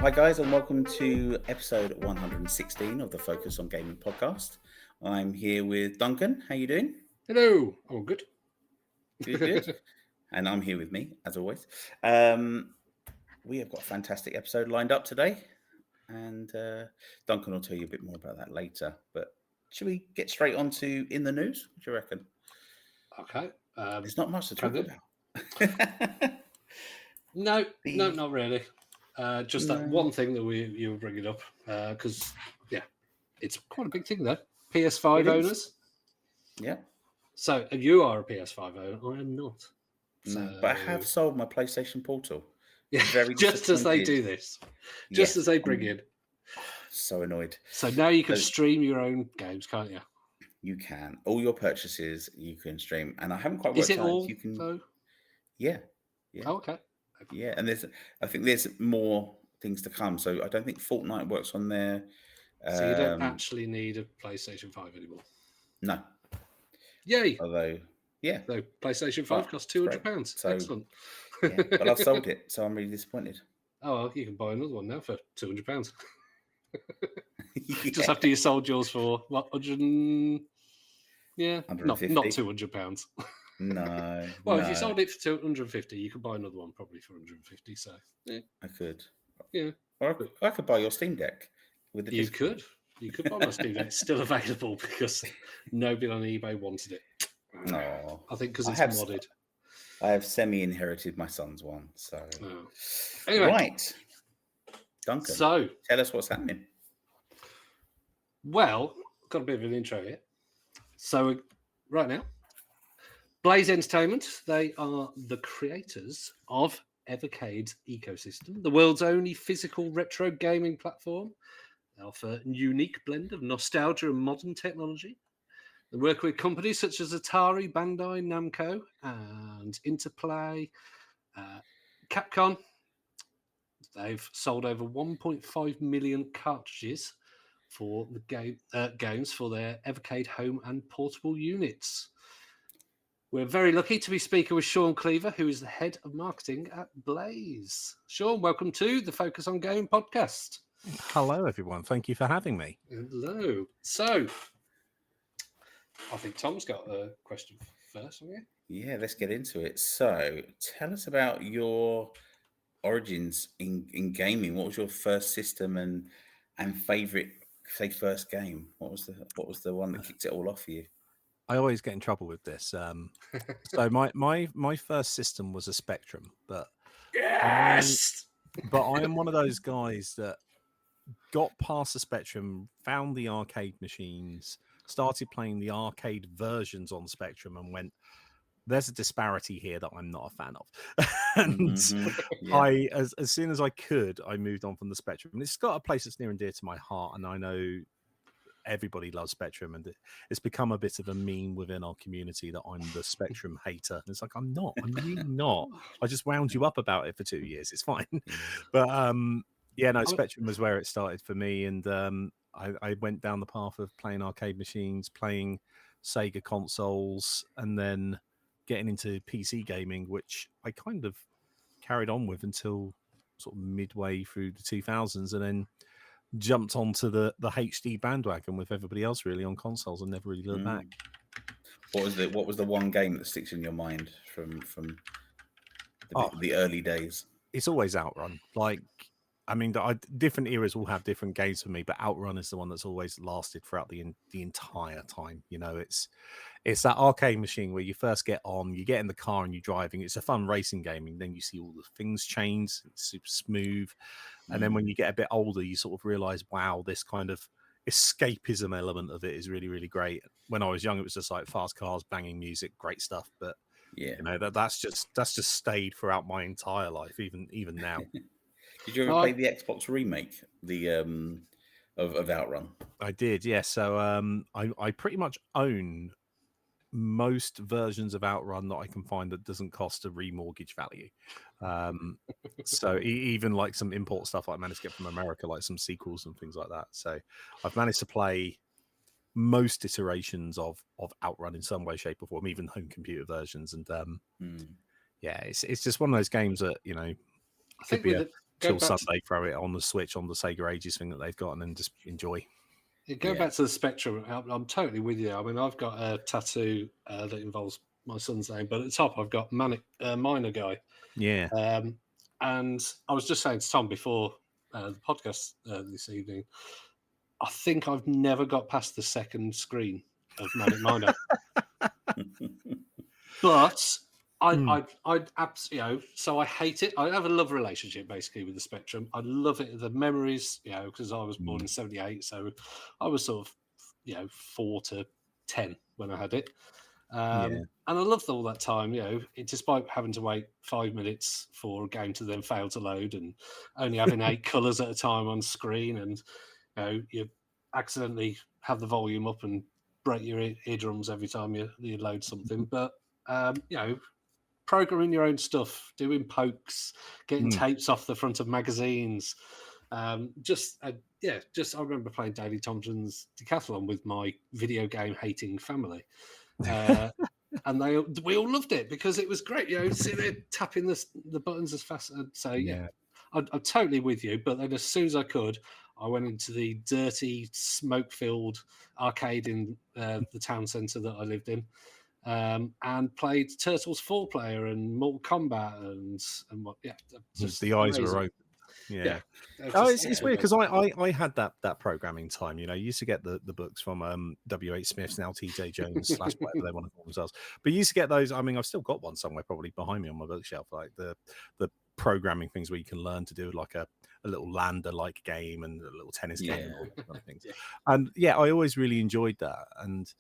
Hi guys, and welcome to episode 116 of the Focus on Gaming podcast. I'm here with Duncan. How you doing? Hello. Oh, good. Good. And I'm here with me, as always. We have got a fantastic episode lined up today, and Duncan will tell you a bit more about that later. But should we get straight on to In the News? What do you reckon? Okay. There's not much to talk good. about. No, not really. Just that No. one thing that you were bringing up because it's quite a big thing though. PS5 It is. owners. Yeah. So you are a PS5 owner. I am not. No, but I have sold my PlayStation Portal. Yeah, Very just as they disappointed. do this, just as they bring in. So annoyed. So now you can stream your own games, can't you? You can. All your purchases you can stream, and I haven't quite worked Is it out all? if you can. Though? Yeah. Oh, okay. Yeah, and I think there's more things to come. So I don't think Fortnite works on there. So you don't actually need a PlayStation 5 anymore. No. Yay! Although, yeah. So PlayStation 5 costs £200. So, Excellent. Yeah, but I've sold it, so I'm really disappointed. Oh, well, you can buy another one now for £200. Yeah. Just after you sold yours for what, 100? Yeah, not £200. No. Well, if you sold it for 250, you could buy another one probably for 150. So yeah, I could. Yeah, or I could buy your Steam Deck with the. You could buy my Steam Deck. It's still available because nobody on eBay wanted it. No, I think because it's modded. I have semi-inherited my son's one, so anyway, right, Duncan. So tell us what's happening. Well, got a bit of an intro here. So right now, Blaze Entertainment, they are the creators of Evercade's ecosystem, the world's only physical retro gaming platform. They offer a unique blend of nostalgia and modern technology. They work with companies such as Atari, Bandai, Namco, and Interplay, Capcom. They've sold over 1.5 million cartridges for the games for their Evercade home and portable units. We're very lucky to be speaking with Sean Cleaver, who is the head of marketing at Blaze. Sean, welcome to the Focus on Gaming podcast. Hello, everyone. Thank you for having me. Hello. So, I think Tom's got a question first, haven't you? Yeah, let's get into it. So, tell us about your origins in gaming. What was your first system and favorite, say, first game? What was the one that kicked it all off for you? I always get in trouble with this. So my first system was a Spectrum, but yes, I am one of those guys that got past the Spectrum, found the arcade machines, started playing the arcade versions on Spectrum, and went, there's a disparity here that I'm not a fan of. And yeah. As soon as I could, I moved on from the Spectrum. And it's got a place that's near and dear to my heart, and I know everybody loves Spectrum, and it's become a bit of a meme within our community that I'm the Spectrum hater. And it's like, I'm really not. I just wound you up about it for 2 years. It's fine. But Spectrum was where it started for me, and I went down the path of playing arcade machines, playing Sega consoles, and then getting into PC gaming, which I kind of carried on with until sort of midway through the 2000s, and then jumped onto the HD bandwagon with everybody else really on consoles and never really looked back. What was the one game that sticks in your mind from the early days? It's always Outrun. Different eras will have different games for me, but Outrun is the one that's always lasted throughout the entire time. You know, it's that arcade machine where you first get on, you get in the car and you're driving. It's a fun racing game, and then you see all the things change. It's super smooth. And then when you get a bit older, you sort of realize, wow, this kind of escapism element of it is really, really great. When I was young, it was just like fast cars, banging music, great stuff. But yeah, you know, that's just stayed throughout my entire life, even now. Did you ever play the Xbox remake, of Outrun? I did, yes. So I pretty much own most versions of Outrun that I can find that doesn't cost a remortgage value. So even like some import stuff I managed to get from America, like some sequels and things like that. So I've managed to play most iterations of Outrun in some way, shape, or form, even home computer versions. And yeah, it's just one of those games that, you know, I think till Sunday, throw it on the Switch on the Sega Ages thing that they've got, and then just enjoy. Going back to the Spectrum, I'm totally with you. I mean, I've got a tattoo that involves my son's name, but at the top I've got Minor Guy. Yeah. And I was just saying to Tom before the podcast this evening, I think I've never got past the second screen of Manic Miner. But I'd absolutely, so I hate it. I have a love relationship basically with the Spectrum. I love it, the memories, because I was born in '78, so I was sort of, 4 to 10 when I had it. And I loved all that time, despite having to wait 5 minutes for a game to then fail to load and only having 8 colours at a time on screen, and you accidentally have the volume up and break your eardrums every time you load something. But programming your own stuff, doing pokes, getting tapes off the front of magazines. I remember playing Daley Thompson's Decathlon with my video game hating family. And we all loved it because it was great. Sitting there tapping the buttons as fast. So I'm totally with you. But then as soon as I could, I went into the dirty, smoke-filled arcade in the town centre that I lived in, and played Turtles 4-player and Mortal Kombat and what? Yeah, just the eyes amazing. were open. Yeah. It's weird because I had that programming time. You used to get the books from W.H. Smith's, now T.J. Jones / whatever they want to call themselves. But you used to get those. I mean, I've still got one somewhere probably behind me on my bookshelf, like the programming things where you can learn to do like a little lander like game and a little tennis game and all those kind of things. And I always really enjoyed that. And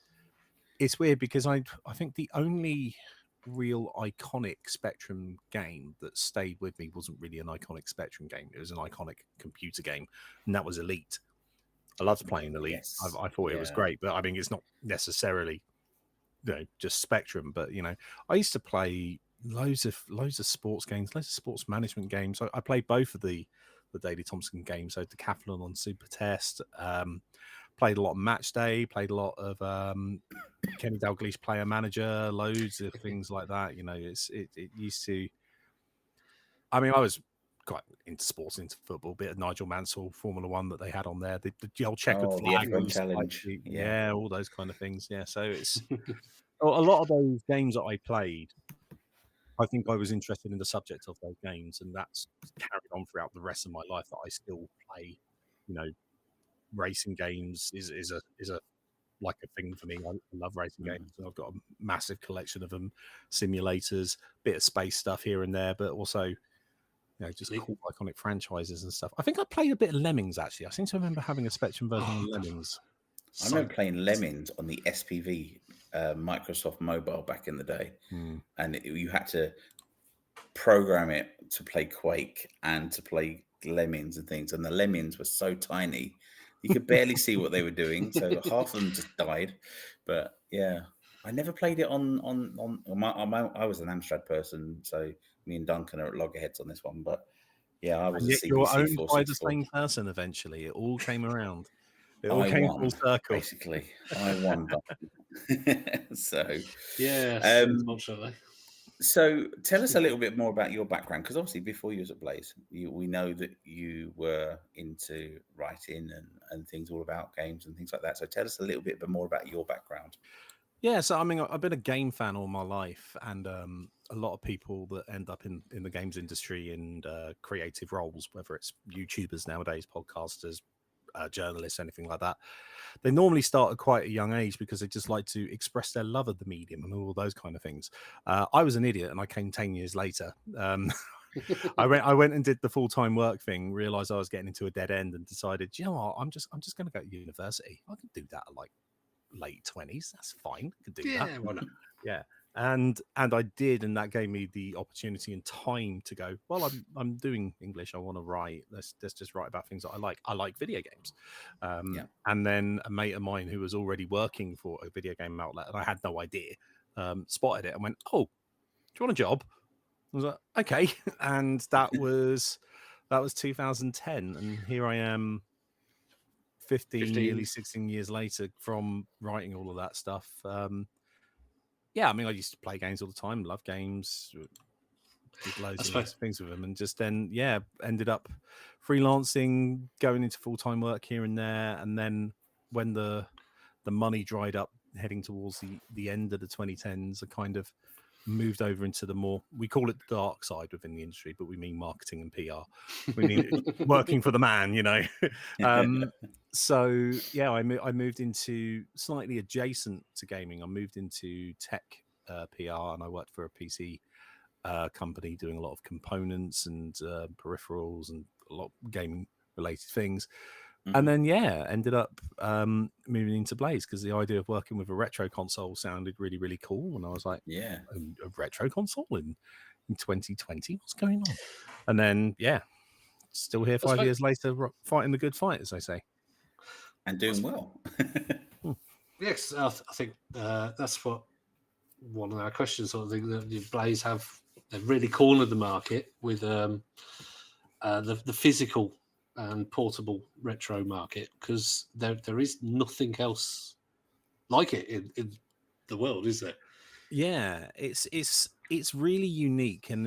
it's weird because I think the only real iconic Spectrum game that stayed with me wasn't really an iconic Spectrum game. It was an iconic computer game, and that was Elite. I loved playing Elite. Yes. I thought it was great, but I mean, it's not necessarily just Spectrum. But I used to play loads of sports games, loads of sports management games. I played both of the Daley Thompson games, so Decathlon on Super Test. Played a lot of Match Day, played a lot of Kenny Dalglish Player Manager, loads of things like that. It used to. I mean, I was quite into sports, into football, bit of Nigel Mansell Formula One that they had on there, the old checkered flag, the F1 challenge, all those kind of things. Yeah, so it's a lot of those games that I played. I think I was interested in the subject of those games, and that's carried on throughout the rest of my life. That I still play, racing games is a like a thing for me. I love racing games. I've got a massive collection of them, simulators, bit of space stuff here and there, but also just cool iconic franchises and stuff. I think I played a bit of Lemmings actually. I seem to remember having a Spectrum version of Lemmings. I remember playing Lemmings on the SPV Microsoft Mobile back in the day, and you had to program it to play Quake and to play Lemmings and things, and the Lemmings were so tiny you could barely see what they were doing, so half of them just died. But I never played it on I was an Amstrad person, so me and Duncan are at loggerheads on this one. But I was a CPC you were owned 464. by the same person eventually. It all came around. It all came full circle. Basically, I won. So unfortunately. So tell us a little bit more about your background, because obviously before you was at Blaze, we know that you were into writing and things all about games and things like that. So tell us a little bit more about your background. Yeah, so I mean, I've been a game fan all my life, and a lot of people that end up in the games industry and creative roles, whether it's YouTubers nowadays, podcasters, journalists, anything like that, they normally start at quite a young age because they just like to express their love of the medium and all those kind of things. I was an idiot, and I came 10 years later. I went and did the full-time work thing, realized I was getting into a dead end, and decided, you know what, I'm just going to go to university. I can do that at like late 20s. That's fine. I could do that. Why not? Yeah. And I did, and that gave me the opportunity and time to go, well, I'm doing English. I want to write. Let's just write about things that I like. I like video games. And then a mate of mine who was already working for a video game outlet, and I had no idea, spotted it and went, oh, do you want a job? I was like, okay. And that was 2010. And here I am 15, nearly 16 years later from writing all of that stuff. I mean, I used to play games all the time, love games. did loads of things with them, and just then ended up freelancing, going into full-time work here and there. And then when the money dried up heading towards the end of the 2010s, I kind of moved over into the more, we call it the dark side within the industry, but we mean marketing and PR. We mean working for the man, So I moved into slightly adjacent to gaming. I moved into tech PR, and I worked for a PC company doing a lot of components and peripherals and a lot of gaming related things. And then ended up moving into Blaze because the idea of working with a retro console sounded really, really cool. And I was like, a retro console in 2020, what's going on? And then still here 5 years later, fighting the good fight, as they say, and doing well. Yes, I think that's what one of our questions sort of thing that Blaze they've really cornered the market with the physical and portable retro market, because there is nothing else like it in the world, is there? It's really unique, and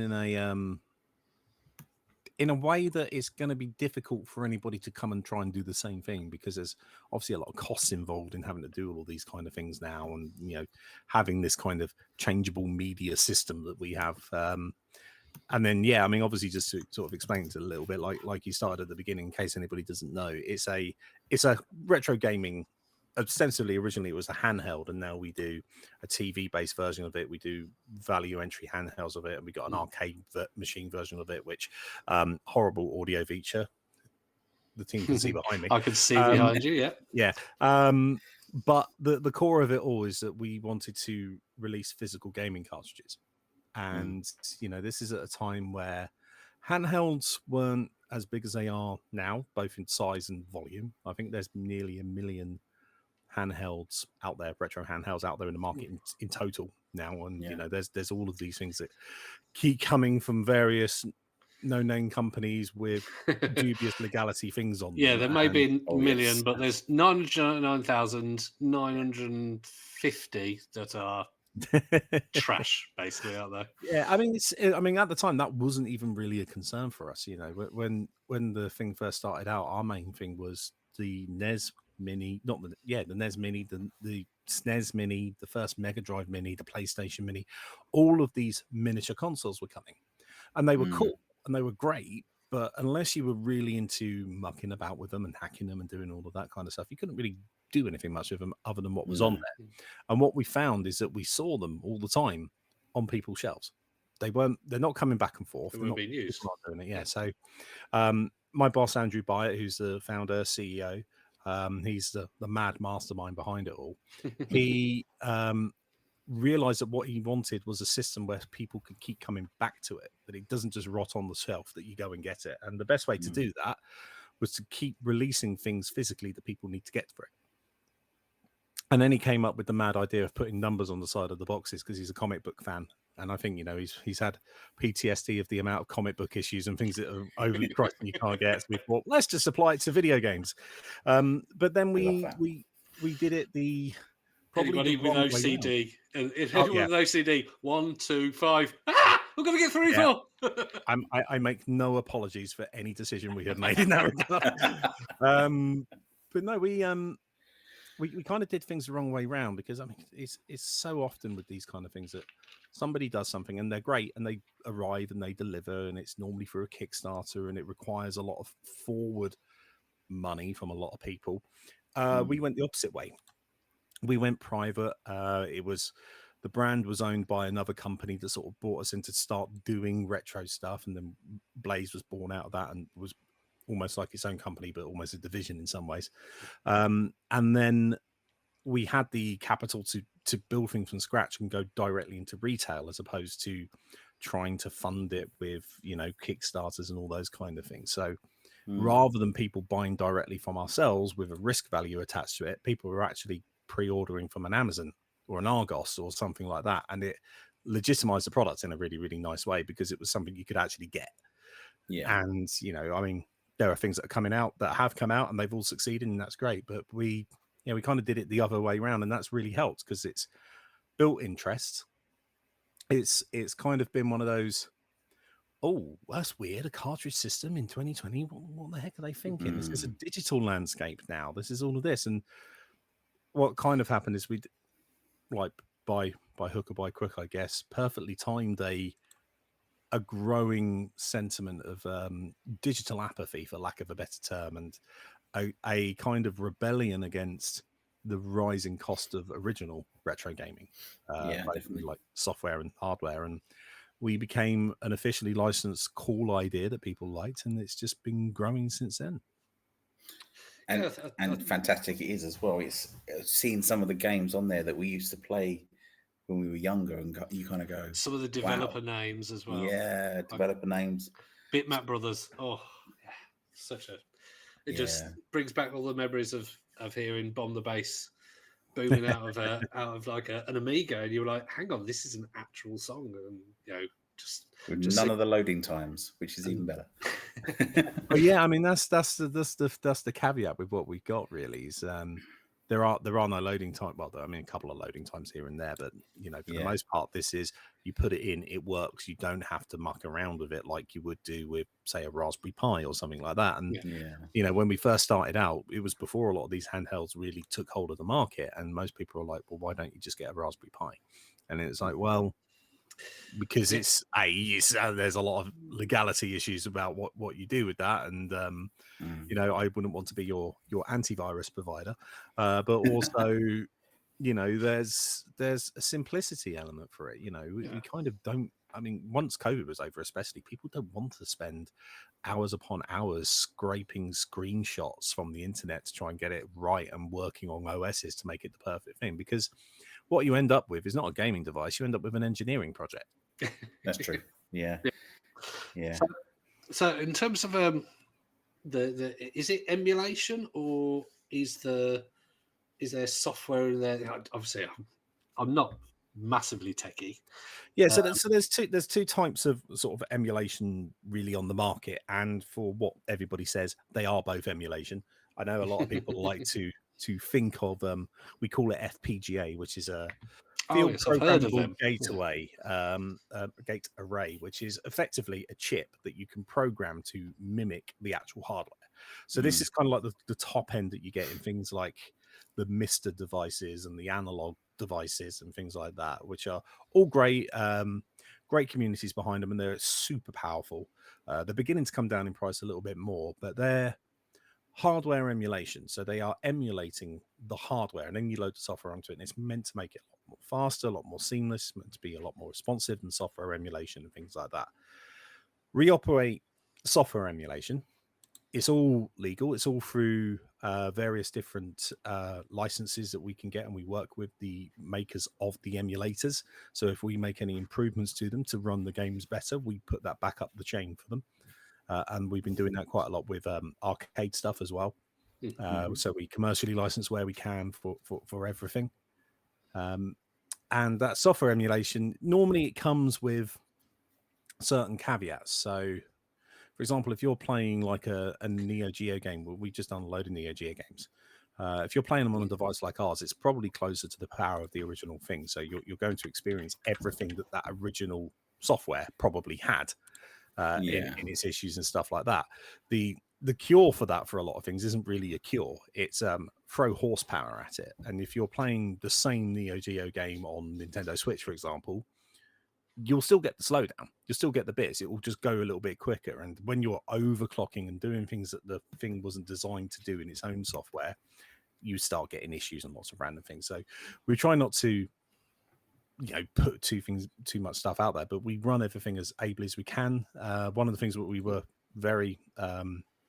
in a way that it's going to be difficult for anybody to come and try and do the same thing, because there's obviously a lot of costs involved in having to do all these kind of things now, and having this kind of changeable media system that we have. And then, obviously, just to sort of explain it a little bit, like you started at the beginning, in case anybody doesn't know, it's a retro gaming. Ostensibly, originally it was a handheld, and now we do a TV-based version of it. We do value entry handhelds of it, and we got an arcade machine version of it, which horrible audio feature. The team can see behind me. I can see behind you. Yeah. But the core of it all is that we wanted to release physical gaming cartridges. And, this is at a time where handhelds weren't as big as they are now, both in size and volume. I think there's nearly 1 million handhelds out there, retro handhelds out there in the market in total now. And, there's all of these things that keep coming from various no-name companies with dubious legality things on them. Yeah, there may be a million, but there's 999,950 that are trash, basically, out there. Yeah, at the time that wasn't even really a concern for us. When the thing first started out, our main thing was the NES Mini, the NES Mini, the SNES Mini, the first Mega Drive Mini, the PlayStation Mini. All of these miniature consoles were coming, and they were cool and they were great. But unless you were really into mucking about with them and hacking them and doing all of that kind of stuff, you couldn't really do anything much with them other than what was on there. And what we found is that we saw them all the time on people's shelves. They're not coming back and forth. They weren't being used. Not doing it. Yeah. So my boss, Andrew Byatt, who's the founder, CEO, he's the mad mastermind behind it all. He realized that what he wanted was a system where people could keep coming back to it, that it doesn't just rot on the shelf, that you go and get it. And the best way to do that was to keep releasing things physically that people need to get for it. And then he came up with the mad idea of putting numbers on the side of the boxes, because he's a comic book fan. And I think, he's had PTSD of the amount of comic book issues and things that are overly priced and you can't get. So we thought, let's just apply it to video games. But then we did it Anybody with OCD. And if anyone with OCD, 1, 2, 5. Ah! We're going to get 3, 4. I make no apologies for any decision we have made in that regard. But no, we kind of did things the wrong way round, because it's so often with these kind of things that somebody does something and they're great and they arrive and they deliver, and it's normally through a Kickstarter and it requires a lot of forward money from a lot of people. We went the opposite way. We went private. The brand was owned by another company that sort of brought us in to start doing retro stuff, and then Blaze was born out of that and was almost like its own company, but almost a division in some ways. And then we had the capital to build things from scratch and go directly into retail, as opposed to trying to fund it with, Kickstarters and all those kind of things. So rather than people buying directly from ourselves with a risk value attached to it, people were actually pre-ordering from an Amazon or an Argos or something like that. And it legitimized the product in a really, really nice way, because it was something you could actually get. Yeah. And, there are things that are coming out that have come out and they've all succeeded, and that's great. But we kind of did it the other way around, and that's really helped, because it's built interest. It's kind of been one of those oh, that's weird. A cartridge system in 2020. What the heck are they thinking? This is a digital landscape now. This is all of this. And what kind of happened is we, like by hook or by crook, I guess, perfectly timed a growing sentiment of digital apathy, for lack of a better term, and a kind of rebellion against the rising cost of original retro gaming, definitely. like software and hardware. And we became an officially licensed, cool idea that people liked, and it's just been growing since then. And fantastic it is as well. It's seeing some of the games on there that we used to play when we were younger, and you kind of go, some of the developer names as well. Yeah, developer names. Bitmap Brothers. Oh, yeah, such a. It just brings back all the memories of hearing Bomb the Bass booming out of like an Amiga, and you were like, "Hang on, this is an actual song," and just with none of the loading times, which is even better. But yeah, I mean that's the caveat with what we've got really is there are no loading time. Well, I mean a couple of loading times here and there, but for the most part, this is you put it in, it works. You don't have to muck around with it like you would do with, say, a Raspberry Pi or something like that. And when we first started out, it was before a lot of these handhelds really took hold of the market, and most people are like, well, why don't you just get a Raspberry Pi? And it's like, well, because there's a lot of legality issues about what you do with that, and I wouldn't want to be your antivirus provider, but also there's a simplicity element for it. We kind of don't. I mean, once COVID was over, especially, people don't want to spend hours upon hours scraping screenshots from the internet to try and get it right and working on OSs to make it the perfect thing, because what you end up with is not a gaming device. You end up with an engineering project. That's true. Yeah. So in terms of the is it emulation, or is there software in there? Obviously, I'm not massively techie. Yeah, so there's two types of sort of emulation really on the market, and for what everybody says, they are both emulation. I know a lot of people like to think of we call it FPGA, which is a field programmable gateway gate array, which is effectively a chip that you can program to mimic the actual hardware. So this is kind of like the top end that you get in things like the Mister devices and the analog devices and things like that, which are all great communities behind them, and they're super powerful. They're beginning to come down in price a little bit more, but they're hardware emulation, so they are emulating the hardware, and then you load the software onto it, and it's meant to make it a lot more faster, a lot more seamless, meant to be a lot more responsive than software emulation and things like that. Reoperate software emulation, it's all legal. It's all through various different licenses that we can get, and we work with the makers of the emulators. So if we make any improvements to them to run the games better, we put that back up the chain for them. And we've been doing that quite a lot with arcade stuff as well. So we commercially license where we can for everything. And that software emulation, normally it comes with certain caveats. So, for example, if you're playing like a Neo Geo game, well, we just done a load of Neo Geo games. If you're playing them on a device like ours, it's probably closer to the power of the original thing. So you're going to experience everything that original software probably had. In its issues and stuff like that. The cure for that for a lot of things isn't really a cure. It's throw horsepower at it. And if you're playing the same Neo Geo game on Nintendo Switch, for example, you'll still get the slowdown. You'll still get the bits. It will just go a little bit quicker. And when you're overclocking and doing things that the thing wasn't designed to do in its own software, you start getting issues and lots of random things. So we try not to put too much stuff out there, but we run everything as ably as we can. One of the things that we were very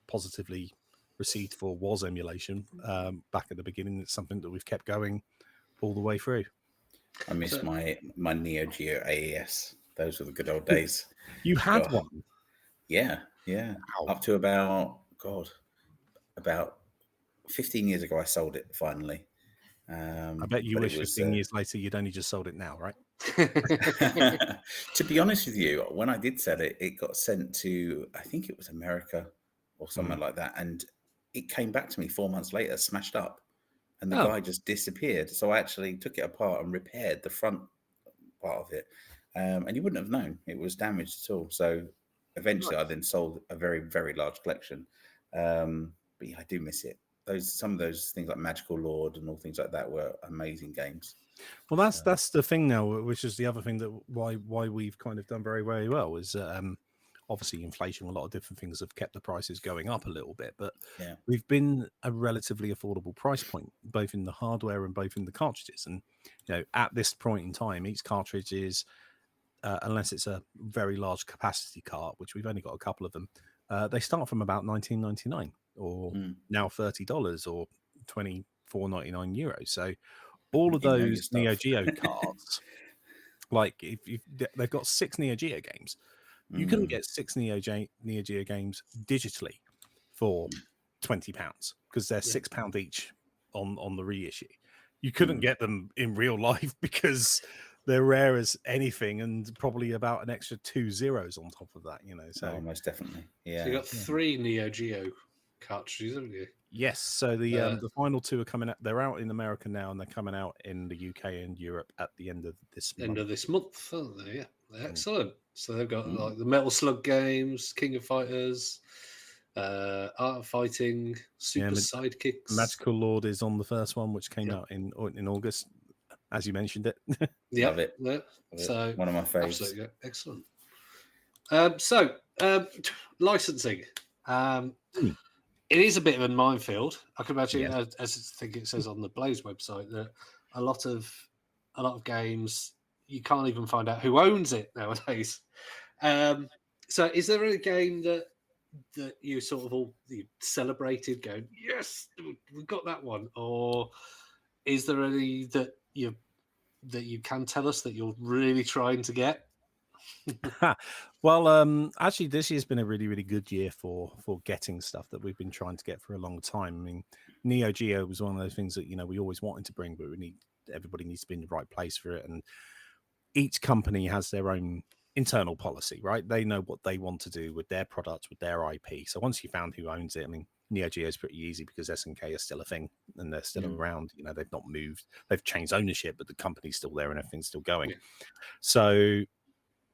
positively received for was emulation back at the beginning. It's something that we've kept going all the way through. I miss my Neo Geo AES. Those were the good old days. You had one? Yeah. Wow. Up to about 15 years ago, I sold it finally. I bet you wish 15 years later you'd only just sold it now, right? To be honest with you, when I did sell it, it got sent to, I think it was America or something like that, and it came back to me 4 months later, smashed up, and the guy just disappeared. So I actually took it apart and repaired the front part of it, and you wouldn't have known it was damaged at all. So eventually I then sold a very, very large collection. But yeah, I do miss it. Some of those things like Magical Lord and all things like that were amazing games. Well, that's the thing now, which is the other thing that why we've kind of done very, very well is obviously inflation. A lot of different things have kept the prices going up a little bit, but Yeah. we've been a relatively affordable price point, both in the hardware and both in the cartridges. And at this point in time, each cartridge is, unless it's a very large capacity cart, which we've only got a couple of them, they start from about $19.99 or now $30 or €24.99. So all of those Neo Geo cards, like if they've got 6 Neo Geo games, you couldn't get 6 Neo Geo games digitally for £20 because they're £6 each on the reissue. You couldn't get them in real life because they're rare as anything, and probably about an extra 2 zeros on top of that. So most definitely, yeah. So you got 3 Neo Geo cartridges, haven't you? Yes. So the final 2 are coming out. They're out in America now, and they're coming out in the UK and Europe at the end of this month, aren't they? Yeah, excellent. So they've got like the Metal Slug games, King of Fighters, Art of Fighting, Super Sidekicks. Magical Lord is on the first one, which came out in August, as you mentioned it. Yeah, love it. So one of my favorites. Absolutely excellent. So licensing. It is a bit of a minefield. I can imagine, as I think it says on the Blaze website, that a lot of games you can't even find out who owns it nowadays. So, is there a game that you sort of you celebrated, going, "Yes, we got that one," or is there any that you can tell us that you're really trying to get? Well, actually, this year's been a really, really good year for getting stuff that we've been trying to get for a long time. I mean, Neo Geo was one of those things that we always wanted to bring, but everybody needs to be in the right place for it, and each company has their own internal policy, right? They know what they want to do with their product, with their IP. So once you found who owns it, I mean, Neo Geo is pretty easy because SNK is still a thing and they're still around. They've not moved, they've changed ownership, but the company's still there and everything's still going. So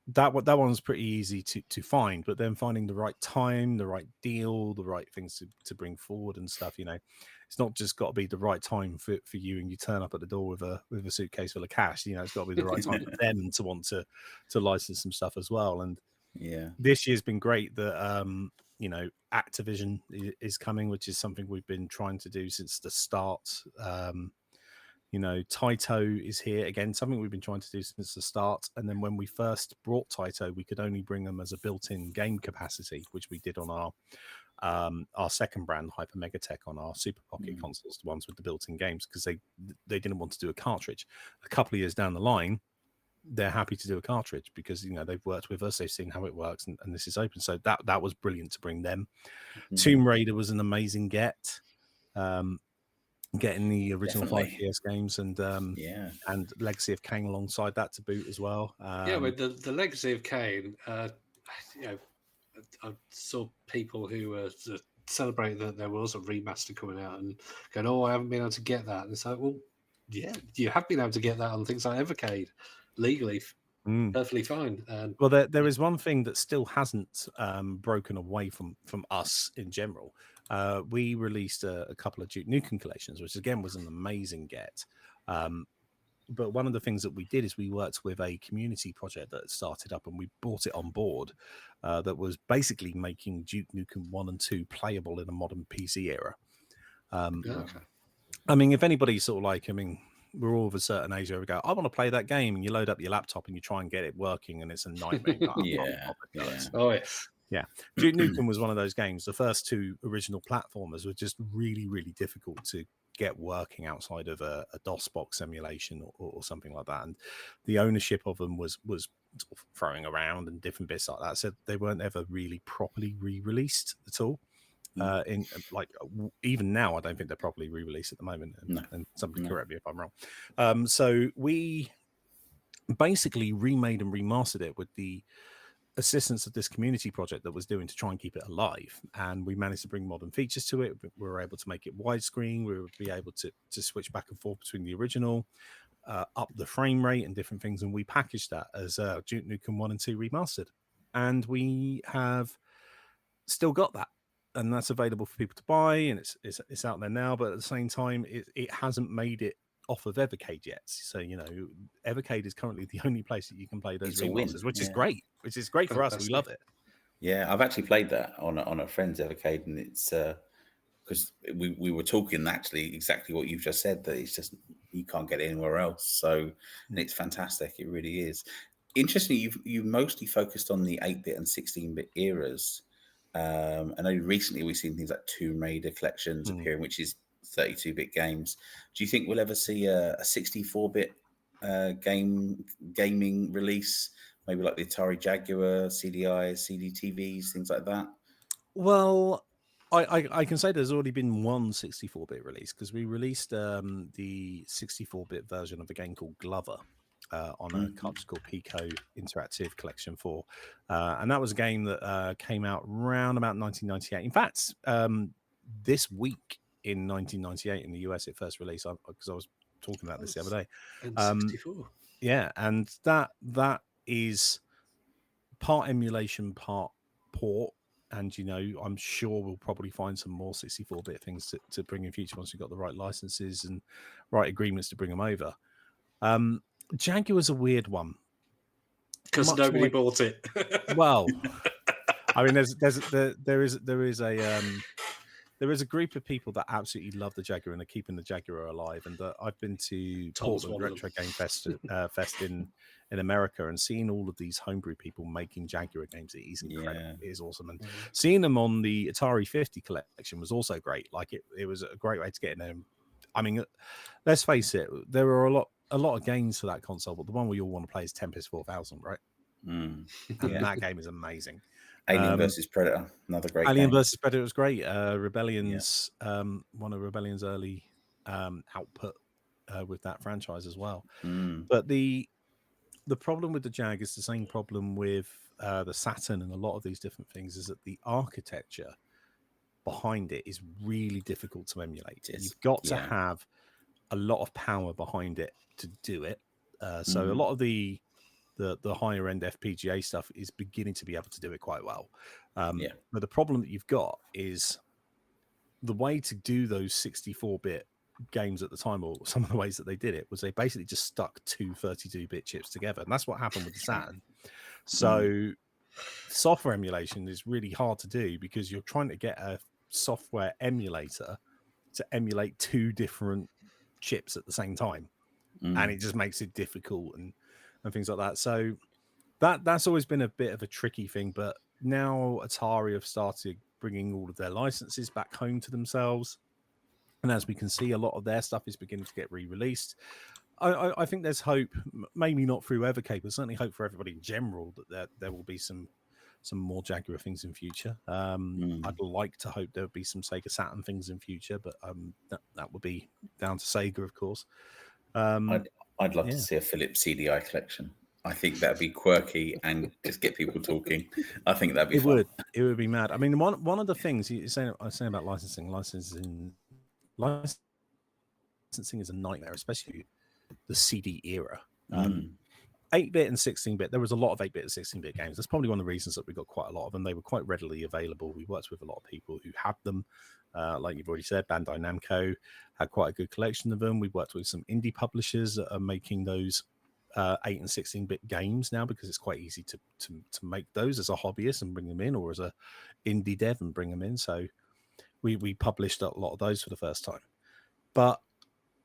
that one's pretty easy to find, but then finding the right time, the right deal, the right things to bring forward and stuff, it's not just got to be the right time for you and you turn up at the door with a suitcase full of cash. It's got to be the right time for them to want to license some stuff as well. And this year's been great that Activision is coming, which is something we've been trying to do since the start. Taito is here again, something we've been trying to do since the start. And then when we first brought Taito, we could only bring them as a built-in game capacity, which we did on our second brand, Hyper Megatech, on our Super Pocket consoles, the ones with the built-in games, because they didn't want to do a cartridge. A couple of years down the line, they're happy to do a cartridge because they've worked with us, they've seen how it works, and this is open. So that was brilliant to bring them. Tomb Raider was an amazing get. Getting the original 5DS games and Legacy of Kain alongside that to boot as well. With the Legacy of Kain, I saw people who were celebrating that there was a remaster coming out and going, "Oh, I haven't been able to get that." And it's like, well, yeah, you have been able to get that on things like Evercade legally, perfectly fine. And well, there is one thing that still hasn't broken away from us in general. We released a couple of Duke Nukem collections, which again was an amazing get. But one of the things that we did is we worked with a community project that started up and we brought it on board that was basically making Duke Nukem 1 and 2 playable in a modern PC era. I mean, if anybody's sort of we're all of a certain age where we go, I want to play that game, and you load up your laptop and you try and get it working and it's a nightmare. Oh, yes. Yeah, Duke Nukem was one of those games. The first 2 original platformers were just really, really difficult to get working outside of a DOS box emulation or something like that. And the ownership of them was sort of throwing around and different bits like that. So they weren't ever really properly re-released at all. Even now, I don't think they're properly re-released at the moment. And somebody correct me if I'm wrong. So we basically remade and remastered it with the assistance of this community project that was doing to try and keep it alive, and we managed to bring modern features to it. We were able to make it widescreen. We would be able to switch back and forth between the original, up the frame rate and different things, and we packaged that as Duke Nukem 1 and 2 remastered. and we have still got that, and that's available for people to buy, and it's out there now. But at the same time, it hasn't made it off of Evercade yet. So Evercade is currently the only place that you can play those It's a win, remasters, which is yeah. great. Which is great for us. We love it. Yeah, I've actually played that on a friend's Evercade, and it's because we were talking actually exactly what you've just said, that it's just you can't get it anywhere else. So and it's fantastic. It really is. Interestingly, you've mostly focused on the 8-bit and 16-bit eras. I know recently we've seen things like Tomb Raider collections appearing, which is 32-bit games. Do you think we'll ever see a 64-bit gaming release? Maybe like the Atari Jaguar, CDI, CDTVs, things like that? Well, I can say there's already been one 64-bit release, because we released the 64-bit version of a game called Glover on a cartridge called Pico Interactive Collection 4. And that was a game that came out around about 1998. In fact, this week in 1998 in the US it first released, because I was talking about this the other day. And 64. Yeah, and that is part emulation, part port. And, I'm sure we'll probably find some more 64-bit things to bring in future once we've got the right licenses and right agreements to bring them over. Jaguar's a weird one. Because nobody bought it. Well, I mean, there is a group of people that absolutely love the Jaguar and are keeping the Jaguar alive. And I've been to Portland Retro Game Fest in America, and seeing all of these homebrew people making Jaguar games is incredible. Yeah. It is awesome. And seeing them on the Atari 50 collection was also great. Like it was a great way to get in there. I mean, let's face it, there are a lot of games for that console, but the one we all want to play is Tempest 4000, right? And that game is amazing. Alien versus Predator, another great Alien game. versus Predator was great. Rebellion's one of Rebellion's early output with that franchise as well. But the problem with the Jag is the same problem with the Saturn and a lot of these different things, is that the architecture behind it is really difficult to emulate. You've got to have a lot of power behind it to do it. So a lot of the higher end FPGA stuff is beginning to be able to do it quite well. But the problem that you've got is the way to do those 64-bit games at the time, or some of the ways that they did it, was they basically just stuck two 32-bit chips together. And that's what happened with the Saturn. So software emulation is really hard to do, because you're trying to get a software emulator to emulate two different chips at the same time. And it just makes it difficult and things like that. So that's always been a bit of a tricky thing. But now Atari have started bringing all of their licenses back home to themselves. And as we can see, a lot of their stuff is beginning to get re-released. I think there's hope, maybe not through Evercade, but certainly hope for everybody in general, that there will be some more Jaguar things in future. I'd like to hope there would be some Sega Saturn things in future, but that would be down to Sega, of course. I'd love to see a Philips CDI collection. I think that'd be quirky and just get people talking. I think that'd be fun. It would be mad. I mean, one of the things I was saying about licensing is a nightmare, especially the CD era. 8-bit and 16-bit, there was a lot of 8-bit and 16-bit games. That's probably one of the reasons that we got quite a lot of them. They were quite readily available. We worked with a lot of people who had them. Like you've already said, Bandai Namco had quite a good collection of them. We worked with some indie publishers that are making those 8 and 16-bit games now, because it's quite easy to make those as a hobbyist and bring them in, or as a indie dev and bring them in. So we published a lot of those for the first time. But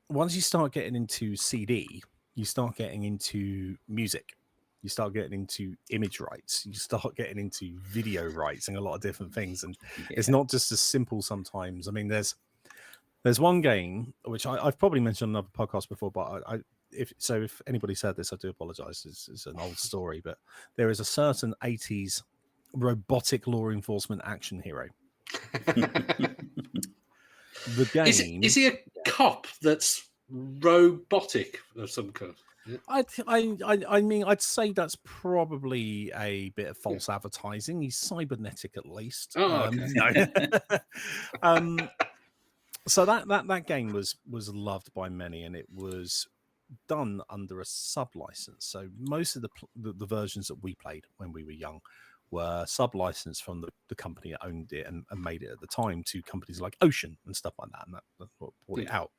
once you start getting into CD, you start getting into music, you start getting into image rights, you start getting into video rights and a lot of different things. And it's not just as simple sometimes. I mean, there's one game which I've probably mentioned on another podcast before, but if anybody's heard this, I do apologize. It's an old story, but there is a certain 80s robotic law enforcement action hero. The game is he a cop that's robotic of some kind? I mean, I'd say that's probably a bit of false advertising. He's cybernetic, at least. Oh, okay. So that game was loved by many, and it was done under a sub license. So most of the versions that we played when we were young were sub-licensed from the company that owned it and made it at the time to companies like Ocean and stuff like that, and that's what brought it out.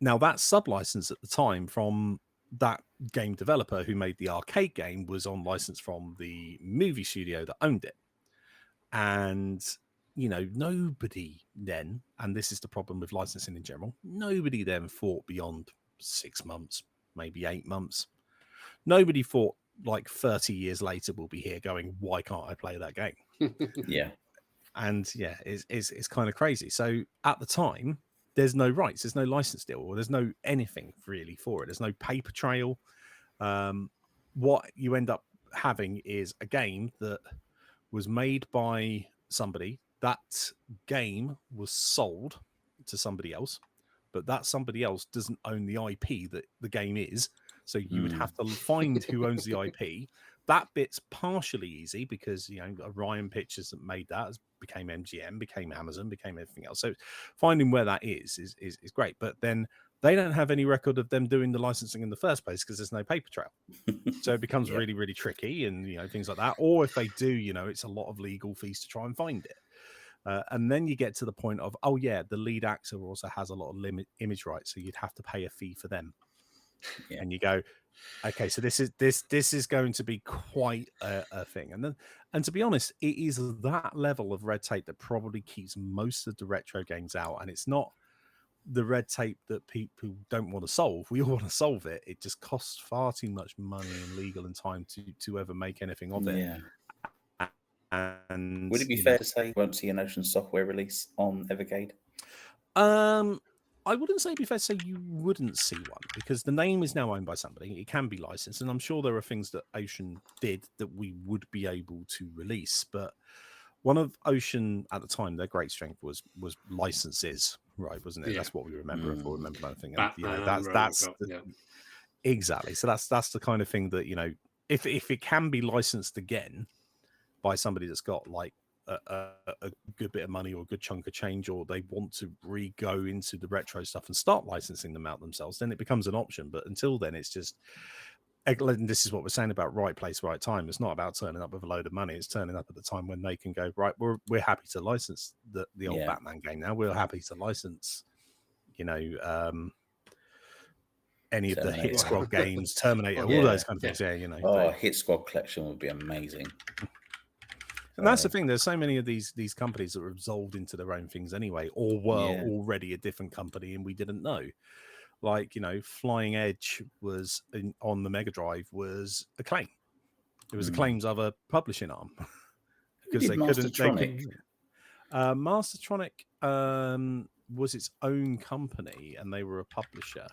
Now that sub-license at the time from that game developer who made the arcade game was on license from the movie studio that owned it. And nobody then, and this is the problem with licensing in general, nobody then thought beyond 6 months, maybe 8 months. Nobody thought like 30 years later we'll be here going, why can't I play that game? Yeah. And yeah, it's kind of crazy. So at the time, there's no rights, there's no license deal, or there's no anything really for it. There's no paper trail. What you end up having is a game that was made by somebody. That game was sold to somebody else, but that somebody else doesn't own the IP that the game is. So you would have to find who owns the IP. That bit's partially easy because Orion Pictures that made that became MGM, became Amazon, became everything else. So finding where that is great. But then they don't have any record of them doing the licensing in the first place because there's no paper trail. So it becomes really, really tricky and things like that. Or if they do, it's a lot of legal fees to try and find it. And then you get to the point of, oh yeah, the lead actor also has a lot of image rights, so you'd have to pay a fee for them. Yeah. And you go, okay, so this is going to be quite a thing. And to be honest, it is that level of red tape that probably keeps most of the retro games out. And it's not the red tape that people don't want to solve. We all want to solve it. It just costs far too much money and legal and time to ever make anything of it. Yeah. And would it be fair to say you won't see an Ocean Software release on Evercade? I wouldn't say it'd be fair to say you wouldn't see one because the name is now owned by somebody. It can be licensed, and I'm sure there are things that Ocean did that we would be able to release. But one of Ocean at the time, their great strength was licenses, right? Wasn't it? Yeah. That's what we remember if we remember anything. Exactly. So that's the kind of thing that if it can be licensed again by somebody that's got like a good bit of money or a good chunk of change, or they want to go into the retro stuff and start licensing them out themselves, then it becomes an option. But until then, it's just, this is what we're saying about right place, right time. It's not about turning up with a load of money. It's turning up at the time when they can go, right, we're happy to license the old Batman game now. We're happy to license, any of the Hit Squad games, Terminator, all those kind of things. Yeah, Hit Squad collection would be amazing. And that's the thing. There's so many of these companies that were absolved into their own things anyway, or were already a different company and we didn't know. Like, Flying Edge was on the Mega Drive was Acclaim. It was Acclaim's other publishing arm because they couldn't. Mastertronic was its own company and they were a publisher.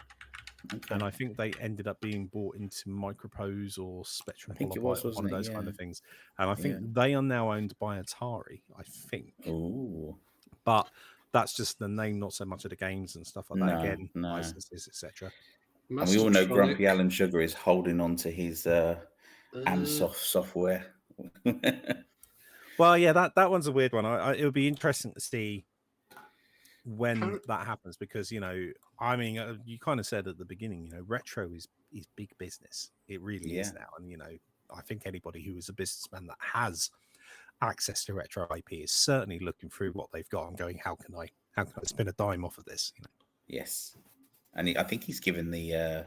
Okay. And I think they ended up being bought into Microprose or Spectrum, one of those kind of things. And I think they are now owned by Atari, I think. Ooh. But that's just the name, not so much of the games and stuff like that. Again, licenses, etc. And we all know Grumpy Alan Sugar is holding on to his Amsoft software. Well, yeah, that one's a weird one. It would be interesting to see when that happens because you kind of said at the beginning, retro is big business. It really is now, and I think anybody who is a businessman that has access to retro IP is certainly looking through what they've got and going, how can I spin a dime off of this? Yes, and I think he's given the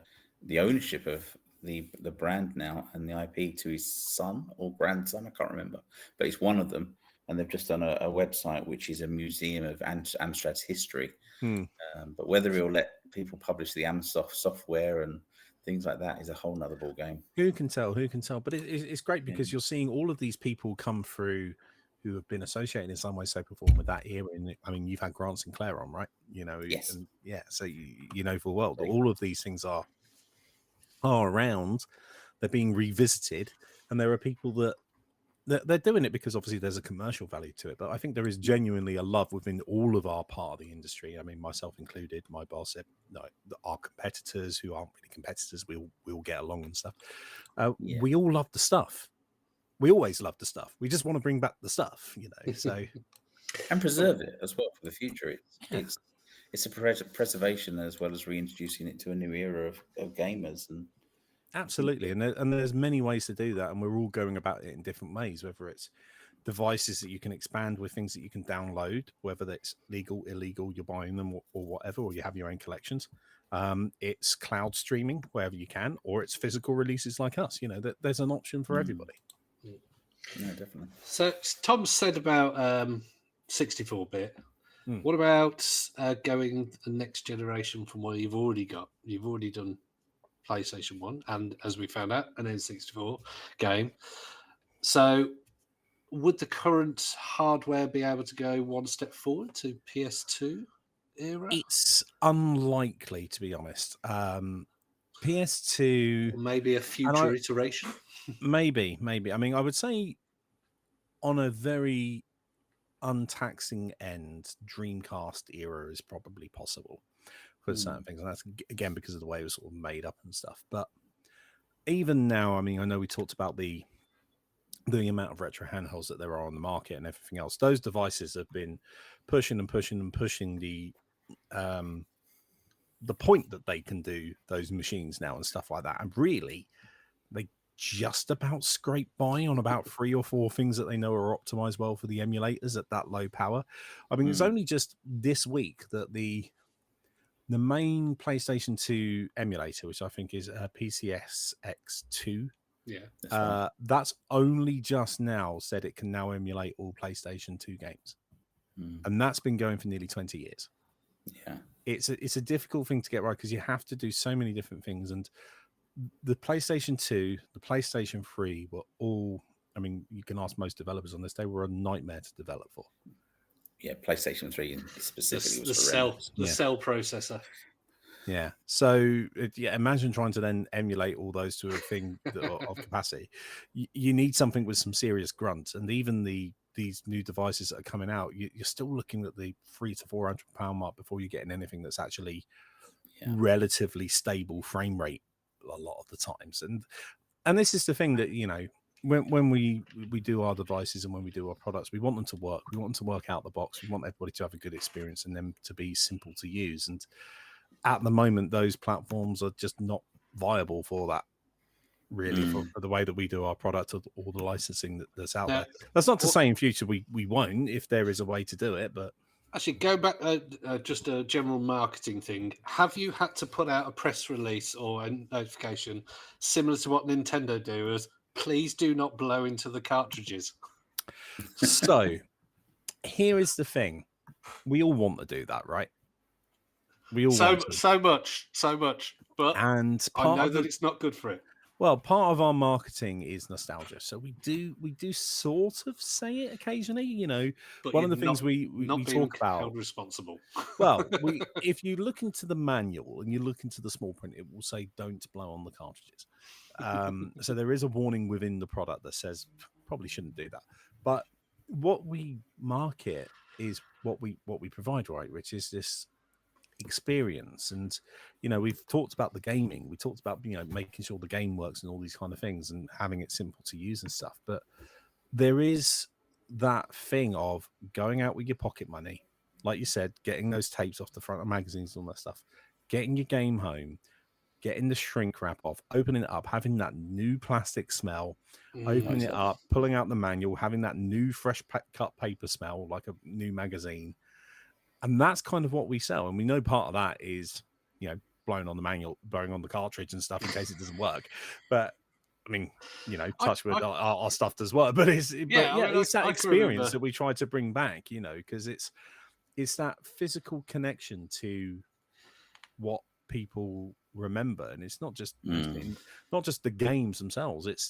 ownership of the brand now and the IP to his son or grandson. I can't remember, but it's one of them. And they've just done a website which is a museum of Amstrad's history. But whether he'll let people publish the Amsoft software and things like that is a whole nother ball game. Who can tell? But it's great because you're seeing all of these people come through who have been associated in some way, shape, or form with that era. And you've had Grant Sinclair on, right? Yes. And so full well that all of these things are around. They're being revisited, and there are people that they're doing it because obviously there's a commercial value to it, but I think there is genuinely a love within all of our part of the industry. I mean, myself included. My boss said, no, our competitors who aren't really competitors, we all get along and stuff. We all love the stuff. We always love the stuff. We just want to bring back the stuff, So and preserve it as well for the future. It's a preservation as well as reintroducing it to a new era of gamers, and Absolutely, and there's many ways to do that, and we're all going about it in different ways. Whether it's devices that you can expand with, things that you can download, whether that's legal, illegal, you're buying them or whatever, or you have your own collections. It's cloud streaming wherever you can, or it's physical releases like us. There's an option for everybody. No, definitely. So Tom said about 64-bit. Mm. What about going the next generation from what you've already got? You've already done PlayStation 1 and, as we found out, an N64 game. So would the current hardware be able to go one step forward to PS2 era? It's unlikely, to be honest. PS2, Or maybe a future iteration? maybe. I mean, I would say on a very untaxing end, Dreamcast era is probably possible for certain things, and that's again because of the way it was sort of made up and stuff. But even now, I mean, I know we talked about the amount of retro handhelds that there are on the market and everything else. Those devices have been pushing the point that they can do those machines now and stuff like that, and really they just about scrape by on about 3 or 4 things that they know are optimized well for the emulators at that low power. I mean, it's only just this week that the main PlayStation 2 emulator, which I think is PCS X2, that's only just now said it can now emulate all PlayStation 2 games, and that's been going for nearly 20 years. Yeah, it's a difficult thing to get right because you have to do so many different things, and the PlayStation 2, the PlayStation 3 were all, I mean, you can ask most developers on this, they were a nightmare to develop for. Yeah, PlayStation 3 specifically the cell processor. Yeah. So, imagine trying to then emulate all those to a thing of capacity. You need something with some serious grunt, and even these new devices that are coming out, you're still looking at the £300 to £400 mark before you're getting anything that's actually relatively stable frame rate a lot of the times. And this is the thing that, when we do our devices and when we do our products, we want them to work. We want them to work out the box. We want everybody to have a good experience and them to be simple to use. And at the moment, those platforms are just not viable for that, really, for the way that we do our product or all the licensing that's out there. That's not to say in future we won't, if there is a way to do it, but... Actually, go back, just a general marketing thing. Have you had to put out a press release or a notification similar to what Nintendo do as, please do not blow into the cartridges? So, here is the thing. We all want to do that, right? We all want to. So much. But and I know that it's not good for it. Well, part of our marketing is nostalgia, so we do sort of say it occasionally. But one of the things we talk about. Held responsible. Well, if you look into the manual and you look into the small print, it will say "Don't blow on the cartridges." So there is a warning within the product that says probably shouldn't do that. But what we market is what we provide, right? Which is this experience. And we've talked about the gaming, we talked about making sure the game works and all these kind of things and having it simple to use and stuff, but there is that thing of going out with your pocket money, like you said, getting those tapes off the front of magazines and all that stuff, getting your game home, getting the shrink wrap off, opening it up, having that new plastic smell, opening it up, pulling out the manual, having that new fresh cut paper smell like a new magazine. And that's kind of what we sell. And we know part of that is, blowing on the manual, blowing on the cartridge and stuff in case it doesn't work. But I mean, touch wood, our stuff does work. But it's that experience that we try to bring back, because it's that physical connection to what people remember. And it's not just not just the games themselves. It's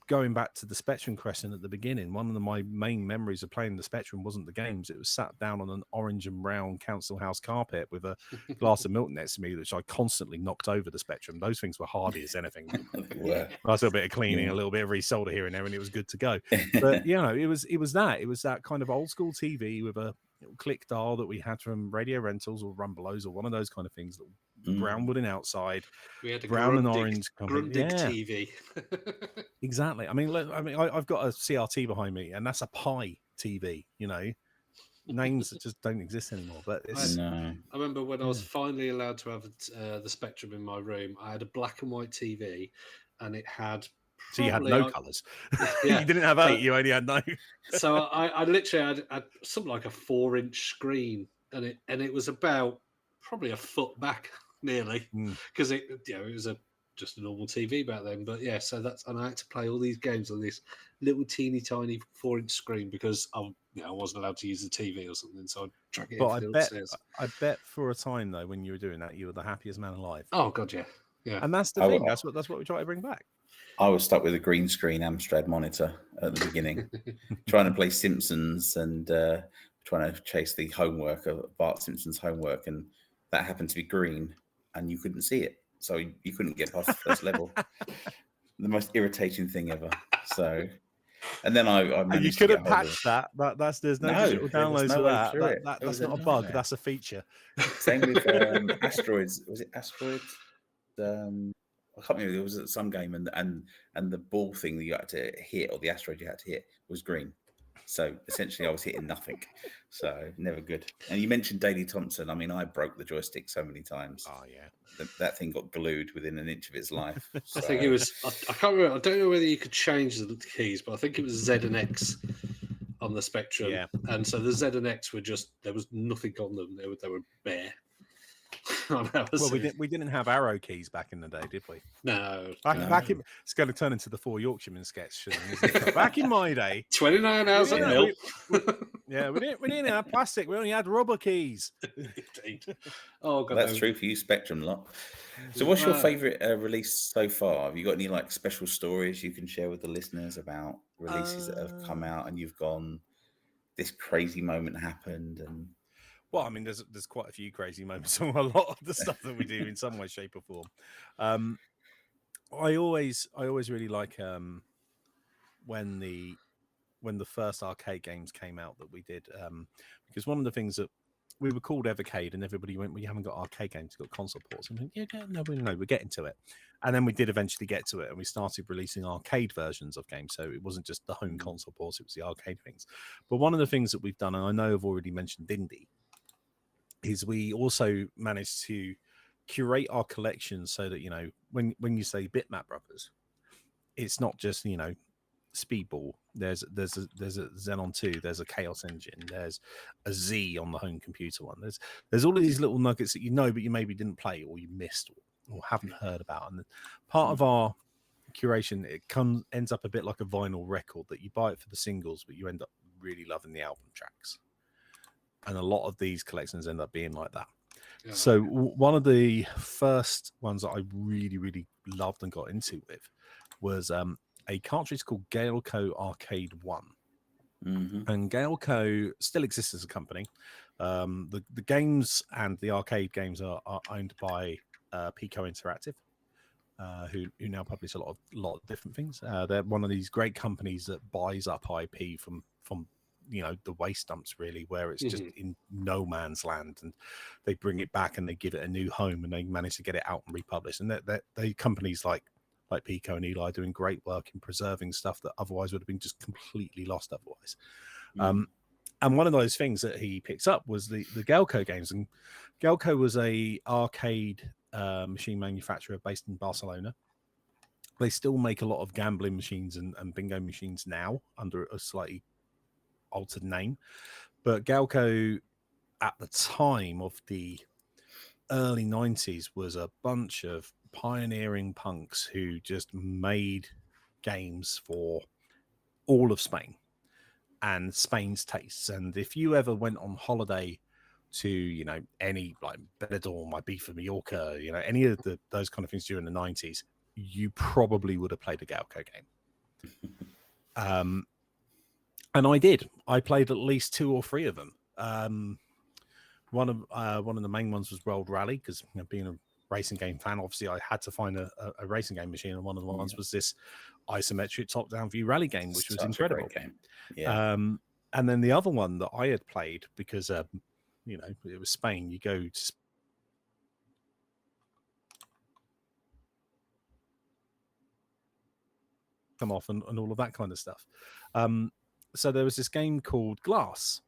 going back to the Spectrum Crescent at the beginning, one of my main memories of playing the Spectrum wasn't the games. It was sat down on an orange and brown council house carpet with a glass of milk next to me, which I constantly knocked over the Spectrum. Those things were hardy as anything. I was a bit of cleaning, a little bit of resolder here and there, and it was good to go. But, it was that kind of old school TV with a click dial that we had from Radio Rentals or Rumbelows or one of those kind of things, that brown wooden outside, we had a brown and orange Grundig TV. Exactly. I mean, I've got a CRT behind me, and that's a Pi TV. names that just don't exist anymore. But it's No. I remember when I was finally allowed to have the Spectrum in my room, I had a black and white TV, and it had so you had probably no colours. Yeah. You didn't have 8, you only had 9. So I literally had something like a 4-inch screen, and it was about probably a foot back nearly, because it was just a normal TV back then. But yeah, so and I had to play all these games on this little teeny tiny 4-inch screen because I wasn't allowed to use the TV or something, so I'd drag it into the upstairs. I bet for a time though, when you were doing that, you were the happiest man alive. Oh god, yeah. And that's the thing. That's what we try to bring back. I was stuck with a green screen Amstrad monitor at the beginning, trying to play Simpsons and trying to chase the homework of Bart Simpson's homework, and that happened to be green, and you couldn't see it, so you couldn't get past the first level. The most irritating thing ever. So, and then I managed. You couldn't patch that. There's no digital downloads for that. That's not a bug. That's a feature. Same with Asteroids. Was it Asteroids? I can't remember. It was some game, and the ball thing that you had to hit, or the asteroid you had to hit, was green. So essentially, I was hitting nothing. So never good. And you mentioned Daley Thompson. I mean, I broke the joystick so many times. Oh yeah, that thing got glued within an inch of its life. So. I think it was. I can't remember. I don't know whether you could change the keys, but I think it was Z and X on the Spectrum. Yeah. And so the Z and X were just, there was nothing on them. They were bare. Well, we didn't have arrow keys back in the day, did we? No. Back in, it's going to turn into the 4 Yorkshiremen sketch. Back in my day, 29 hours at nil. We didn't have plastic. We only had rubber keys. Indeed. Oh god, that's true for you, Spectrum lot. So, what's your favourite release so far? Have you got any special stories you can share with the listeners about releases that have come out and you've gone, this crazy moment happened? And well, I mean, there's quite a few crazy moments on a lot of the stuff that we do in some way, shape, or form. I always really like when the first arcade games came out that we did, because one of the things that we were called Evercade, and everybody went, "Well, you haven't got arcade games, you've got console ports." And we went, no, we're getting to it. And then we did eventually get to it, and we started releasing arcade versions of games. So it wasn't just the home console ports; it was the arcade things. But one of the things that we've done, and I know I've already mentioned Indie, is we also managed to curate our collection so that, when you say Bitmap Brothers, it's not just, Speedball. There's a Xenon 2, there's a Chaos Engine, there's a Z on the home computer one. There's all of these little nuggets that but you maybe didn't play, or you missed, or haven't heard about. And part of our curation, it ends up a bit like a vinyl record, that you buy it for the singles, but you end up really loving the album tracks. And a lot of these collections end up being like that. Yeah. So one of the first ones that I really, really loved and got into with was a cartridge called Galeco Arcade 1. Mm-hmm. And Galeco still exists as a company. The games and the arcade games are owned by Pico Interactive, who now publish a lot of different things. They're one of these great companies that buys up IP from the waste dumps, really, where it's just in no man's land, and they bring it back and they give it a new home, and they manage to get it out and republish. And they companies like Pico and Eli are doing great work in preserving stuff that otherwise would have been just completely lost otherwise. And one of those things that he picks up was the Galco games. And Galco was a arcade machine manufacturer based in Barcelona. They still make a lot of gambling machines and bingo machines now under a slightly altered name, but Galco at the time of the early 90s was a bunch of pioneering punks who just made games for all of Spain and Spain's tastes. And if you ever went on holiday to any like Benidorm, Ibiza, Mallorca, any of those kind of things during the 90s, you probably would have played a Galco game. And I did. I played at least 2 or 3 of them. One of the main ones was World Rally, because being a racing game fan, obviously I had to find a racing game machine, and one of the ones was this isometric top-down view rally game, which was incredible. Game. Yeah. And then the other one that I had played, because it was Spain. You go to come off and all of that kind of stuff. So there was this game called Glass,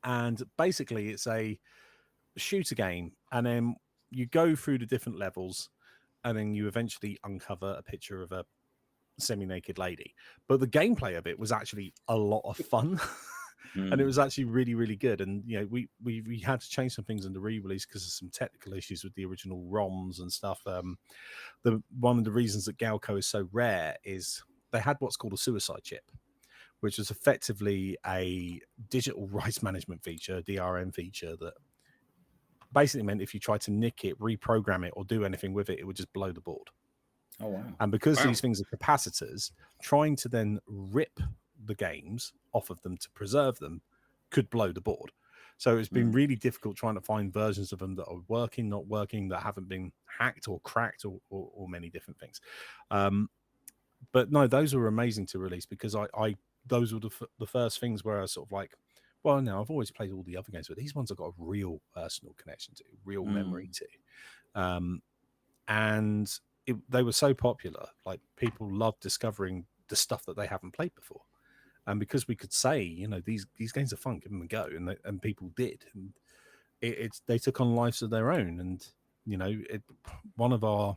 And basically, it's a shooter game, and then you go through the different levels, and then you eventually uncover a picture of a semi-naked lady. But the gameplay of it was actually a lot of fun. And it was actually really, really good. And we had to change some things in the re-release because of some technical issues with the original ROMs and stuff. One of the reasons that Galco is so rare is they had what's called a suicide chip, which was effectively a digital rights management feature, DRM feature, that basically meant if you tried to nick it, reprogram it, or do anything with it, it would just blow the board. Oh, wow. And because these things are capacitors, trying to then rip the games off of them to preserve them could blow the board. So it's been really difficult trying to find versions of them that are working, not working, that haven't been hacked or cracked, or many different things. But no, those were amazing to release, because I those were the first things where I was sort of like, well, no, I've always played all the other games, but these ones I've got a real personal connection to, real memory to. And they were so popular, like people loved discovering the stuff that they haven't played before. And because we could say, these games are fun, give them a go, and people did, and they took on lives of their own. And one of our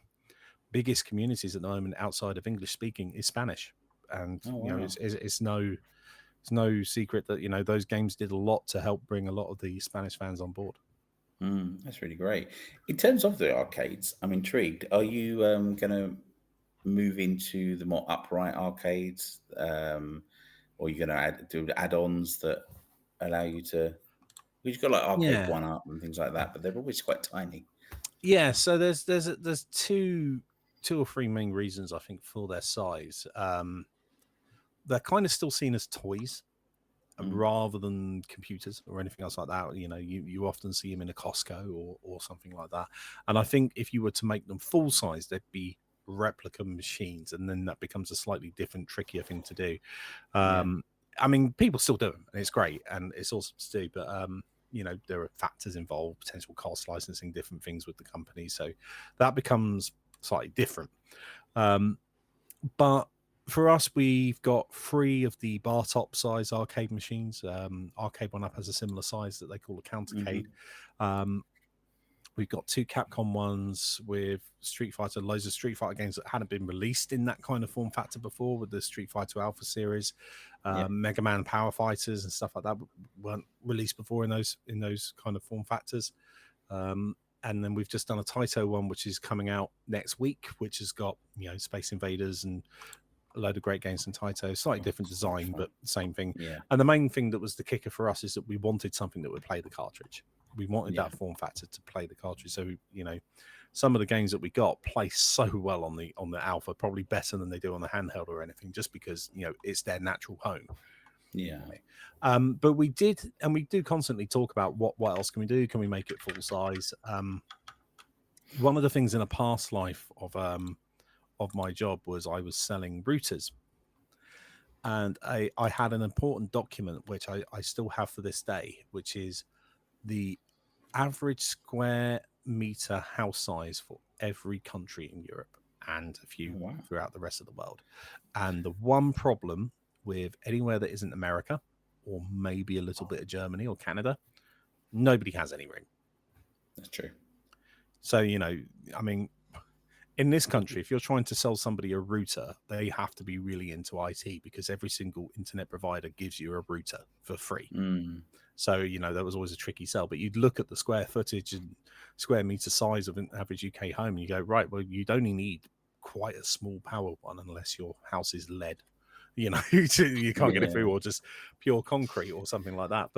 biggest communities at the moment outside of English speaking is Spanish, and it's no secret that those games did a lot to help bring a lot of the Spanish fans on board. That's really great. In terms of the arcades, I'm intrigued. Are you going to move into the more upright arcades, or are you going to do add-ons that allow you to? You've got like Arcade 1-Up and things like that, but they're always quite tiny. Yeah, so there's two or three main reasons, I think, for their size. They're kind of still seen as toys rather than computers or anything else like that. You often see them in a Costco or something like that. And I think if you were to make them full size, they'd be replica machines, and then that becomes a slightly different, trickier thing to do. I mean, people still do them, and it's great, and it's awesome to do, but there are factors involved, potential cost, licensing, different things with the company, so that becomes slightly different. But for us, we've got 3 of the bar top size arcade machines. Arcade 1-Up has a similar size that they call a countercade. We've got 2 Capcom ones with Street Fighter, loads of Street Fighter games that hadn't been released in that kind of form factor before, with the Street Fighter Alpha series. Mega Man Power Fighters and stuff like that weren't released before in those kind of form factors. And then we've just done a Taito one, which is coming out next week, which has got Space Invaders and a load of great games from Taito, slightly different design, but same thing. And the main thing that was the kicker for us is that we wanted something that would play the cartridge. We wanted that form factor to play the cartridge. So some of the games that we got play so well on the Alpha, probably better than they do on the handheld or anything, just because it's their natural home. But we did, and we do constantly talk about what else can we do? Can we make it full size? One of the things in a past life of my job was I was selling routers, and I had an important document which I still have for this day, which is the average square meter house size for every country in Europe and a few throughout the rest of the world. And the one problem with anywhere that isn't America, or maybe a little bit of Germany or Canada, nobody has any room. That's true. So, I mean, in this country, if you're trying to sell somebody a router, they have to be really into IT, because every single internet provider gives you a router for free. So, that was always a tricky sell. But you'd look at the square footage and square meter size of an average UK home, and you go, right, well, you'd only need quite a small power one unless your house is lead. You can't get it through, or just pure concrete or something like that.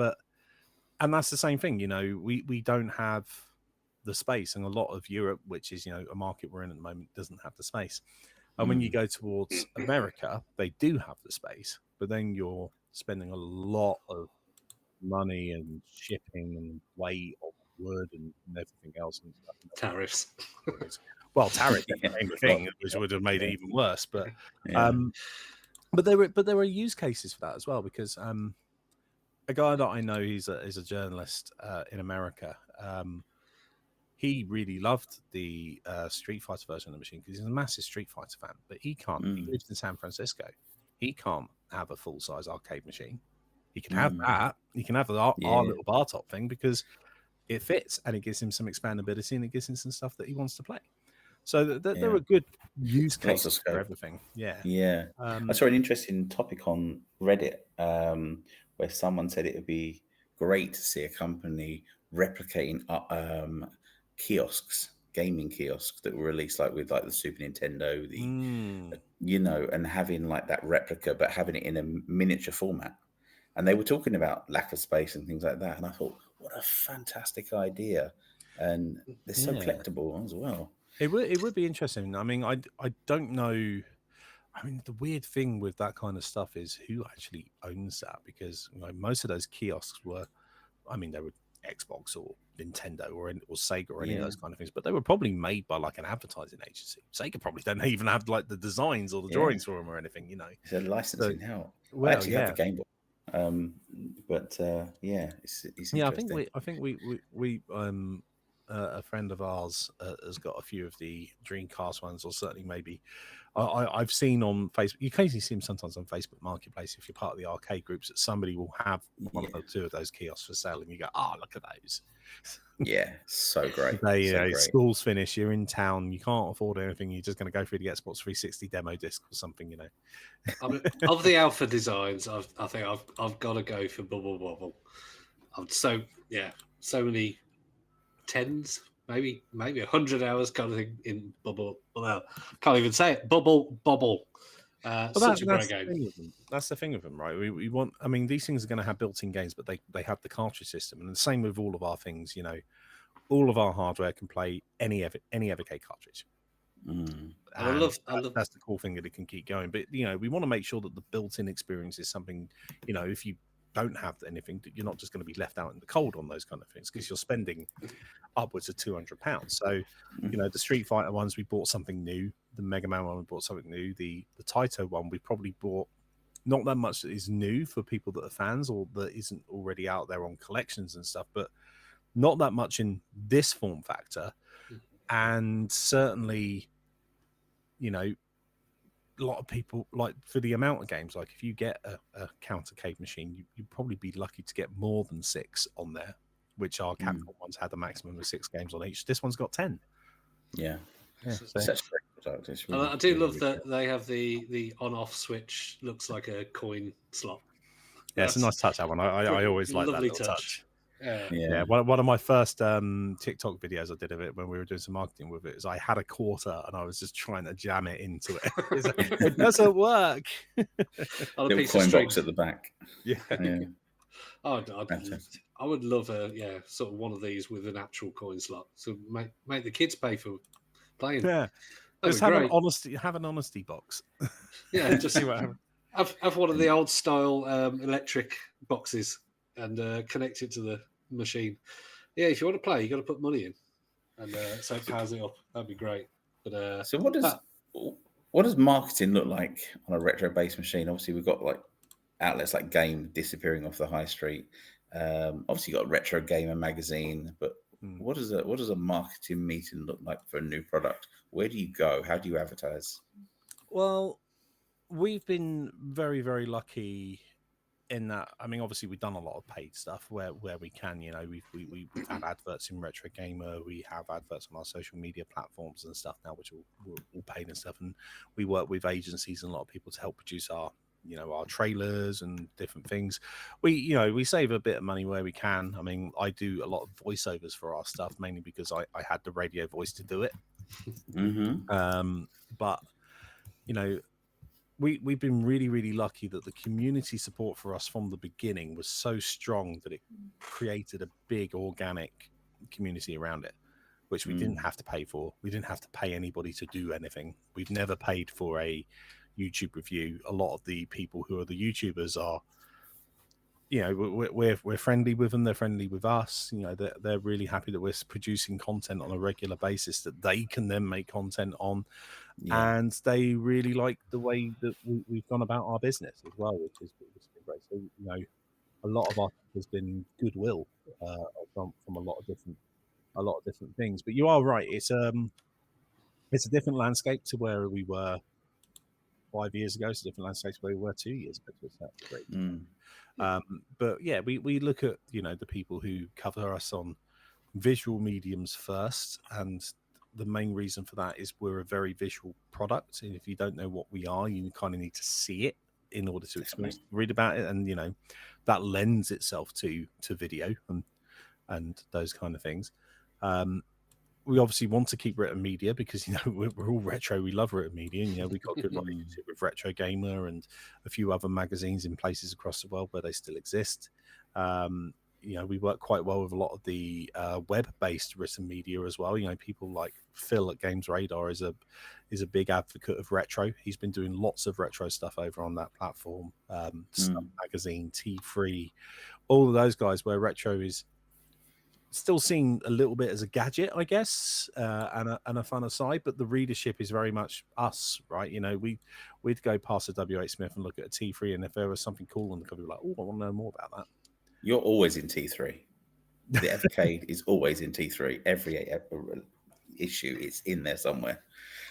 And that's the same thing. We don't have the space, and a lot of Europe, which is a market we're in at the moment, doesn't have the space. And when you go towards America, they do have the space, but then you're spending a lot of money and shipping and weight of wood and everything else and stuff. Tariffs. Well, tariff became a thing, which would have made it even worse. But there were use cases for that as well, because a guy that I know, is a journalist in America. He really loved the Street Fighter version of the machine because he's a massive Street Fighter fan. But he can't. He lives in San Francisco. He can't have a full size arcade machine. he can have that. He can have our Yeah. little bar top thing because it fits and it gives him some expandability and it gives him some stuff that he wants to play. So there are good use Lots of cases scope. for everything. Yeah. Yeah. I saw an interesting topic on Reddit where someone said it would be great to see a company replicating kiosks, gaming kiosks that were released like with like the Super Nintendo, you know, and having like that replica, but having it in a miniature format. And they were talking about lack of space and things like that. And I thought, what a fantastic idea. And they're so collectible as well. It would be interesting. I mean, I don't know. I mean, the weird thing with that kind of stuff is who actually owns that, because most of those kiosks were, I mean, they were Xbox or Nintendo or Sega or any of those kind of things, but they were probably made by like an advertising agency. Sega probably don't even have like the designs or the drawings for them or anything, It's a licensing hell. Well, I actually have the Game Boy. But it's interesting. I think we a friend of ours has got a few of the Dreamcast ones, or certainly maybe I've seen on Facebook. You occasionally see them sometimes on Facebook Marketplace if you're part of the arcade groups, that somebody will have one or two of those kiosks for sale, and you go, look at those. Yeah, so great. School's finished, you're in town, you can't afford anything, you're just going to go through the Xbox 360 demo disc or something, I mean, of the alpha designs, I think I've got to go for Bubble Bobble. So many tens, maybe 100 hours kind of thing in Bubble. Well, can't even say it. Bubble Bobble. Such a great game. That's the thing with them, right? We want. I mean, these things are going to have built-in games, but they have the cartridge system, and the same with all of our things. All of our hardware can play any Evercade cartridge. I love that's the cool thing, that it can keep going. But we want to make sure that the built-in experience is something. If you don't have anything, you're not just going to be left out in the cold on those kind of things, because you're spending upwards of £200. So the Street Fighter ones, we bought something new. The Mega Man one, we bought something new. The Taito one, we probably bought not that much that is new for people that are fans or that isn't already out there on collections and stuff, but not that much in this form factor. And certainly, a lot of people, like, for the amount of games, like if you get a countercade machine, you'd probably be lucky to get more than 6 on there, which our Capcom ones had a maximum of 6 games on each. This one's got 10. Such a great product. Really, I do love that they have the on-off switch. Looks like a coin slot. It's a nice touch, that one. I always like that little touch. Yeah. One of my first TikTok videos I did of it when we were doing some marketing with it is I had a quarter and I was just trying to jam it into it. It doesn't work. Little coin box at the back. I would love sort of one of these with an actual coin slot. So make the kids pay for playing. Yeah. Just have an honesty box. Yeah, just see what happens. Have one of the old style electric boxes and connect it to the machine. Yeah, if you want to play, you got to put money in, and so it powers it up. That'd be great. But so what does marketing look like on a retro-based machine? Obviously, we've got like outlets like Game disappearing off the high street. Obviously, you got Retro Gamer magazine, but what does a marketing meeting look like for a new product? Where do you go? How do you advertise? Well, we've been very, very lucky in that. I mean, obviously, we've done a lot of paid stuff where we can. We've had adverts in Retro Gamer. We have adverts on our social media platforms and stuff now, which are all paid and stuff. And we work with agencies and a lot of people to help produce our trailers and different things. We save a bit of money where we can. I mean, I do a lot of voiceovers for our stuff, mainly because I had the radio voice to do it. But we've been really, really lucky that the community support for us from the beginning was so strong that it created a big organic community around it, which we didn't have to pay for. We didn't have to pay anybody to do anything. We've never paid for a YouTube review. A lot of the people who are the YouTubers are, we're friendly with them. They're friendly with us. They're really happy that we're producing content on a regular basis that they can then make content on. And they really like the way that we've gone about our business as well, which has been great. So, a lot of our has been goodwill from a lot of different things. But you are right. It's a different landscape to where we were 5 years ago. It's a different landscape to where we were 2 years ago. But yeah, we look at, you know, the people who cover us on visual mediums first, and the main reason for that is we're a very visual product, and if you don't know what we are, you kind of need to see it in order to experience, read about it, and you know that lends itself to video and those kind of things. We obviously want to keep written media because, you know, we're all retro. We love written media. And, you know, we've got good relationship with Retro Gamer and a few other magazines in places across the world where they still exist. You know, we work quite well with a lot of the web-based written media as well. You know, people like Phil at Games Radar is a big advocate of retro. He's been doing lots of retro stuff over on that platform. Stuff Magazine, T3, all of those guys where retro is still seen a little bit as a gadget, I guess, and a fun aside, but the readership is very much us, right? You know, we'd go past a WH Smith and look at a T3, and if there was something cool on the cover, we'd be like, oh, I want to know more about that. You're always in T3. The Evercade is always in T3. Every issue, it's in there somewhere.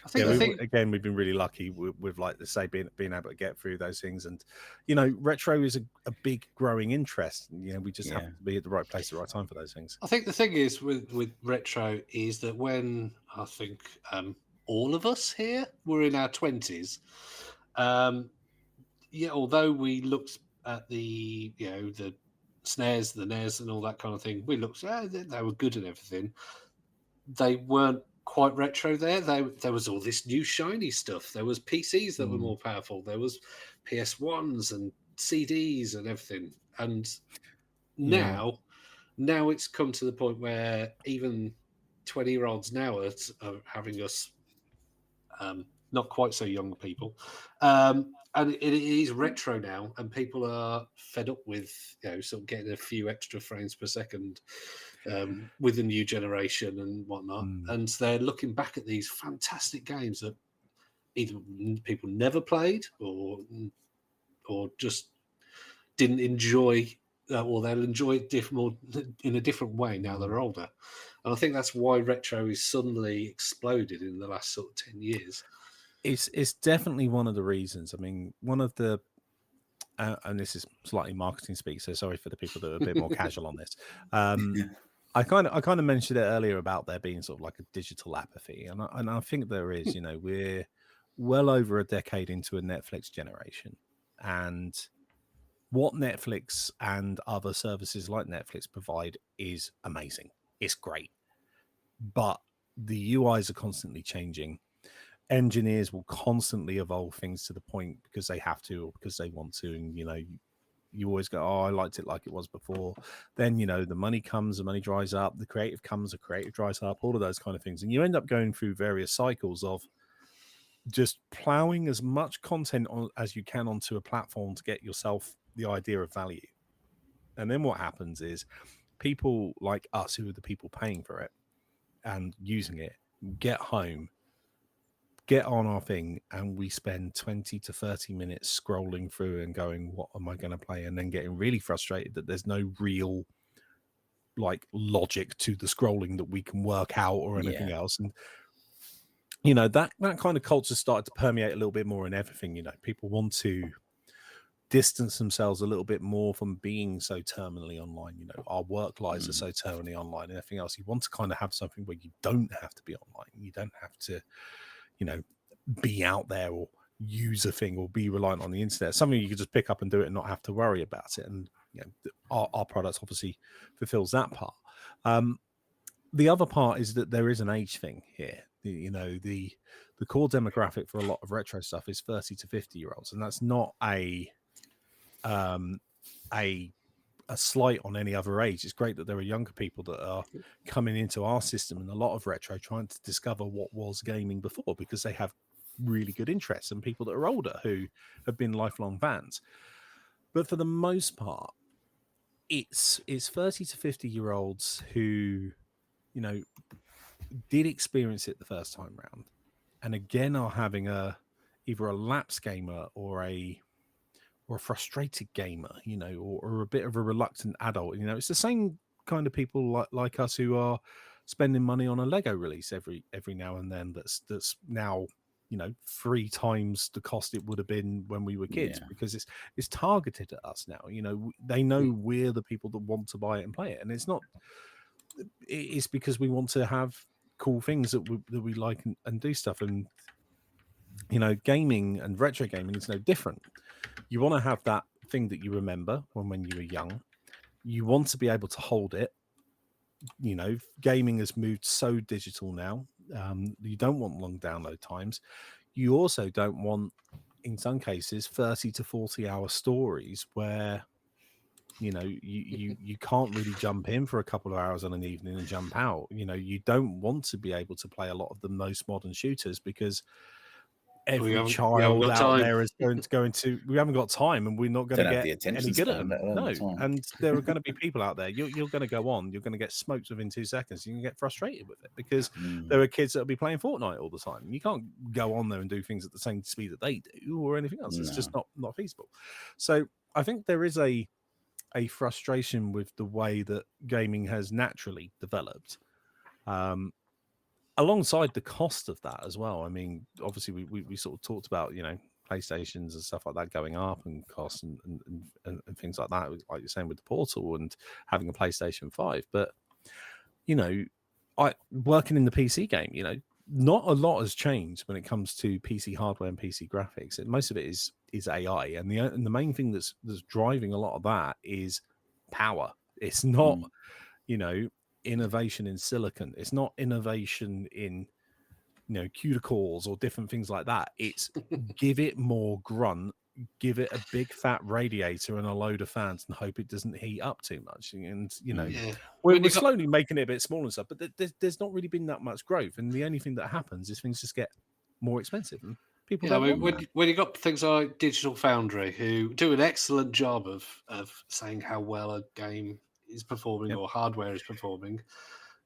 I think, again, we've been really lucky with like the say being able to get through those things, and you know, retro is a big growing interest. You know, we just have to be at the right place at the right time for those things. I think the thing is with retro is that when I think all of us here were in our 20s, although we looked at the SNES, the NES, and all that kind of thing, we looked they were good and everything. They weren't quite retro there. There was all this new shiny stuff. There was PCs that were more powerful. There was PS1s and CDs and everything. And now it's come to the point where even 20-year-olds now are having us, not quite so young people, and it is retro now, and people are fed up with sort of getting a few extra frames per second with the new generation and whatnot, and they're looking back at these fantastic games that either people never played or just didn't enjoy, or they'll enjoy it more in a different way now they're older. And I think that's why retro is suddenly exploded in the last sort of 10 years. It's definitely one of the reasons. I mean, one of the and this is slightly marketing speak, so sorry for the people that are a bit more casual on this. I kind of mentioned it earlier about there being sort of like a digital apathy, and I think there is. You know, we're well over a decade into a Netflix generation, and what Netflix and other services like Netflix provide is amazing. It's great, but the UIs are constantly changing. Engineers will constantly evolve things to the point because they have to or because they want to, and you know, you always go, oh, I liked it like it was before. Then, you know, the money comes, the money dries up, the creative comes, the creative dries up, all of those kind of things, and you end up going through various cycles of just plowing as much content as you can onto a platform to get yourself the idea of value. And then what happens is people like us, who are the people paying for it and using it, get home, get on our thing, and we spend 20 to 30 minutes scrolling through and going, what am I going to play? And then getting really frustrated that there's no real like logic to the scrolling that we can work out or anything else. And you know, that kind of culture started to permeate a little bit more in everything. You know, people want to distance themselves a little bit more from being so terminally online. You know, our work lives are so terminally online and everything else. You want to kind of have something where you don't have to be online. You don't have to, you know, be out there or use a thing or be reliant on the internet. Something you can just pick up and do it and not have to worry about it. And you know, our product obviously fulfills that part. The other part is that there is an age thing here. You know, the core demographic for a lot of retro stuff is 30 to 50-year-olds, and that's not a slight on any other age. It's great that there are younger people that are coming into our system and a lot of retro trying to discover what was gaming before, because they have really good interests, and people that are older who have been lifelong fans. But for the most part, it's 30 to 50-year-olds who, you know, did experience it the first time round, and again are having either a lapsed gamer or a frustrated gamer, you know, or a bit of a reluctant adult. You know, it's the same kind of people like us who are spending money on a Lego release every now and then that's now 3 times the cost it would have been when we were kids, because it's targeted at us now. They know we're the people that want to buy it and play it, and it's because we want to have cool things that we like and do stuff. And gaming and retro gaming is no different. You want to have that thing that you remember when you were young. You want to be able to hold it. Gaming has moved so digital now. You don't want long download times. You also don't want, in some cases, 30 to 40 hour stories where you can't really jump in for a couple of hours on an evening and jump out. You don't want to be able to play a lot of the most modern shooters, because every child out there is going to we haven't got time, and we're not going to get any good at them. No, and there are going to be people out there. You're going to go on. You're going to get smoked within 2 seconds. You can get frustrated with it, because there are kids that'll be playing Fortnite all the time. You can't go on there and do things at the same speed that they do or anything else. It's just not feasible. So I think there is a frustration with the way that gaming has naturally developed. Alongside the cost of that as well. I mean, obviously we sort of talked about, PlayStations and stuff like that going up, and costs and things like that, like you're saying with the Portal and having a PlayStation 5. But, I working in the PC game, not a lot has changed when it comes to PC hardware and PC graphics. Most of it is AI, and the main thing that's driving a lot of that is power. It's not, innovation in silicon. It's not innovation in cuticles or different things like that. It's give it more grunt, give it a big fat radiator and a load of fans, and hope it doesn't heat up too much. And we're slowly making it a bit smaller and stuff, but there's not really been that much growth, and the only thing that happens is things just get more expensive, and people don't want that. When you got things like Digital Foundry, who do an excellent job of saying how well a game is performing or hardware is performing,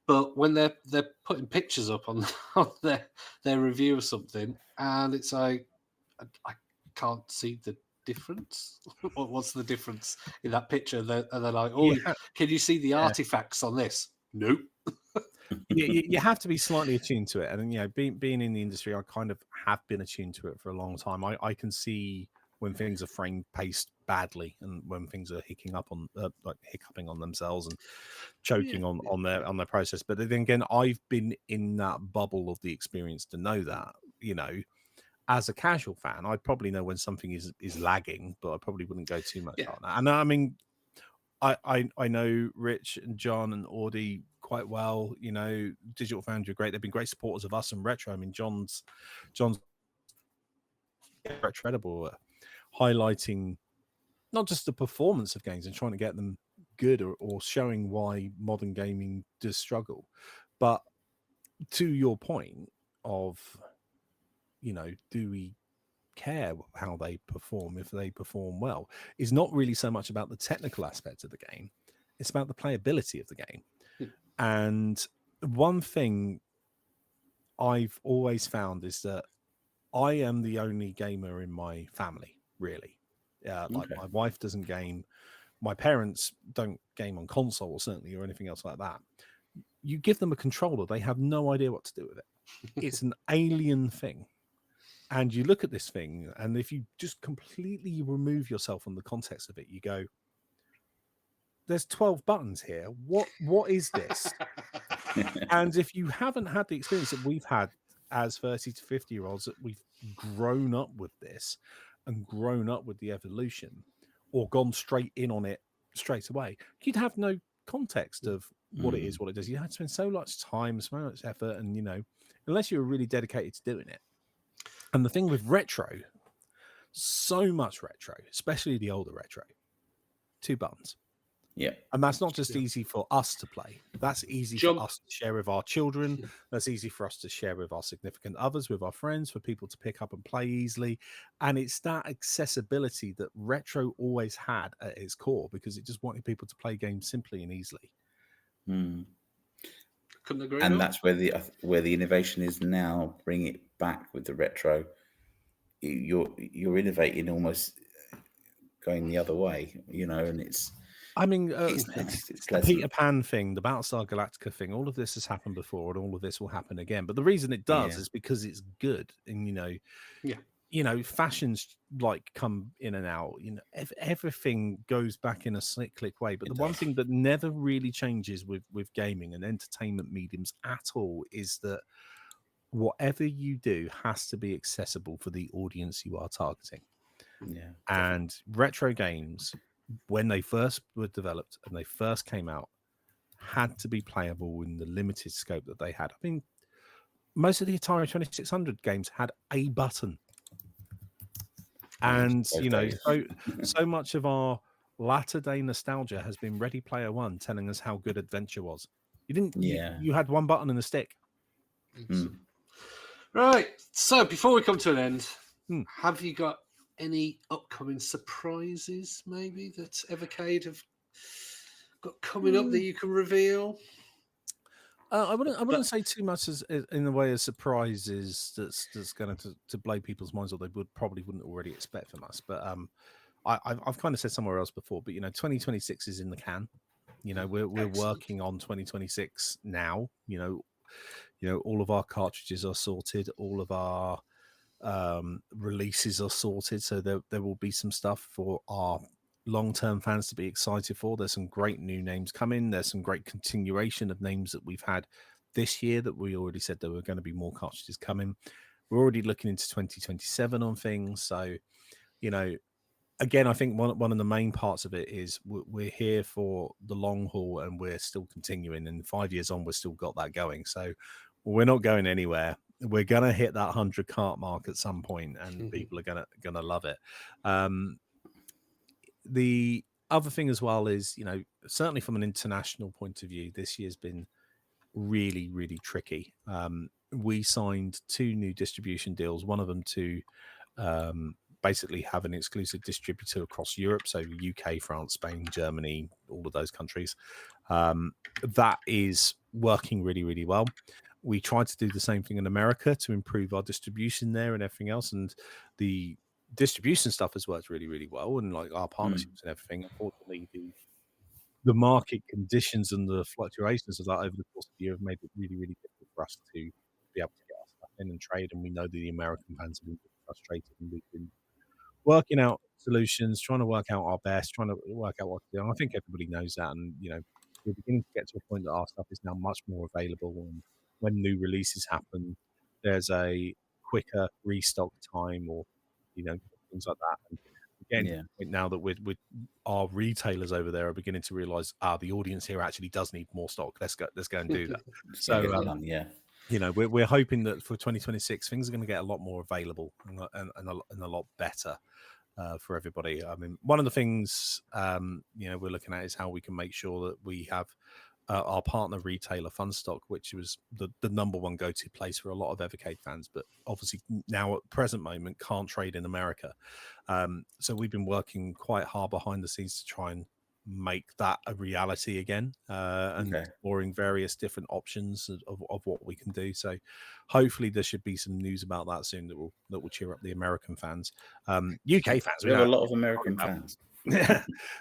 but when they're putting pictures up on their review of something, and it's like, I can't see the difference. What's the difference in that picture? And they're like, can you see the artifacts on this? Nope. You have to be slightly attuned to it, and being in the industry, I kind of have been attuned to it for a long time. I can see when things are frame paced badly, and when things are hiccuping on themselves and choking on their process. But then again, I've been in that bubble of the experience to know that, as a casual fan, I probably know when something is lagging, but I probably wouldn't go too much on that. And I mean, I know Rich and John and Audie quite well. Digital Foundry are great. They've been great supporters of us and Retro. I mean, John's incredible at highlighting not just the performance of games and trying to get them good, or showing why modern gaming does struggle, but to your point of, do we care how they perform if they perform well, is not really so much about the technical aspect of the game. It's about the playability of the game. And one thing I've always found is that I am the only gamer in my family, really. My wife doesn't game. My parents don't game on console, certainly, or anything else like that. You give them a controller, they have no idea what to do with it. It's an alien thing. And you look at this thing, and if you just completely remove yourself from the context of it, you go, there's 12 buttons here. What is this? And if you haven't had the experience that we've had as 30 to 50-year-olds, that we've grown up with this and grown up with the evolution, or gone straight in on it straight away, you'd have no context of what it is, what it does. You had to spend so much time, so much effort, and unless you're really dedicated to doing it. And the thing with retro, so much retro, especially the older retro, 2 buttons. Yeah. And that's not just easy for us to play. That's easy for us to share with our children. That's easy for us to share with our significant others, with our friends, for people to pick up and play easily. And it's that accessibility that retro always had at its core, because it just wanted people to play games simply and easily. Couldn't agree. And that's where the innovation is now. Bring it back with the retro. You're innovating, almost going the other way, and it's I mean, It's the pleasant. Peter Pan thing, the Battlestar Galactica thing, all of this has happened before, and all of this will happen again. But the reason it does Yeah. is because it's good, and Yeah. fashions like come in and out. Everything goes back in a cyclic way. But It the one does. thing that never really changes with gaming and entertainment mediums at all is that whatever you do has to be accessible for the audience you are targeting. Yeah. And retro games, when they first were developed and they first came out, had to be playable in the limited scope that they had. I mean, most of the Atari 2600 games had a button. And, so much of our latter day nostalgia has been Ready Player One telling us how good adventure was. You had one button and a stick. Mm. Right. So before we come to an end, Hmm. have you got any upcoming surprises maybe that Evercade have got coming up that you can reveal? I wouldn't say too much as in the way of surprises that's going to blow people's minds, or they wouldn't already expect from us. But I've kind of said somewhere else before, but 2026 is in the can. We're working on 2026 now. All of our cartridges are sorted, all of our releases are sorted, so there will be some stuff for our long-term fans to be excited for. There's some great new names coming. There's some great continuation of names that we've had this year that we already said there were going to be more cartridges coming. We're already looking into 2027 on things. So, again, I think one of the main parts of it is we're here for the long haul, and we're still continuing. And 5 years on, we've still got that going. So we're not going anywhere. We're gonna hit that 100 cart mark at some point, and people are gonna love it. The other thing as well is, certainly from an international point of view, this year's been really, really tricky. We signed 2 new distribution deals. One of them to basically have an exclusive distributor across Europe, so UK, France, Spain, Germany, all of those countries. That is working really, really well. We tried to do the same thing in America to improve our distribution there and everything else, and the distribution stuff has worked really, really well, and like our partnerships and everything. Unfortunately, the market conditions and the fluctuations of that over the course of the year have made it really, really difficult for us to be able to get our stuff in and trade. And we know the American fans have been frustrated, and we've been working out solutions, trying to work out our best, trying to work out what to do. And I think everybody knows that. And, we're beginning to get to a point that our stuff is now much more available. And when new releases happen, there's a quicker restock time, or, things like that. And again, now that we're our retailers over there are beginning to realize, the audience here actually does need more stock. Let's go and do that. So, we're hoping that for 2026, things are going to get a lot more available and a lot better for everybody. I mean, one of the things we're looking at is how we can make sure that we have our partner retailer Funstock, which was the number one go-to place for a lot of Evercade fans, but obviously now at the present moment can't trade in America. So we've been working quite hard behind the scenes to try and make that a reality again, and exploring various different options of what we can do. So hopefully there should be some news about that soon that will cheer up the American fans. UK fans, we have a lot of American fans.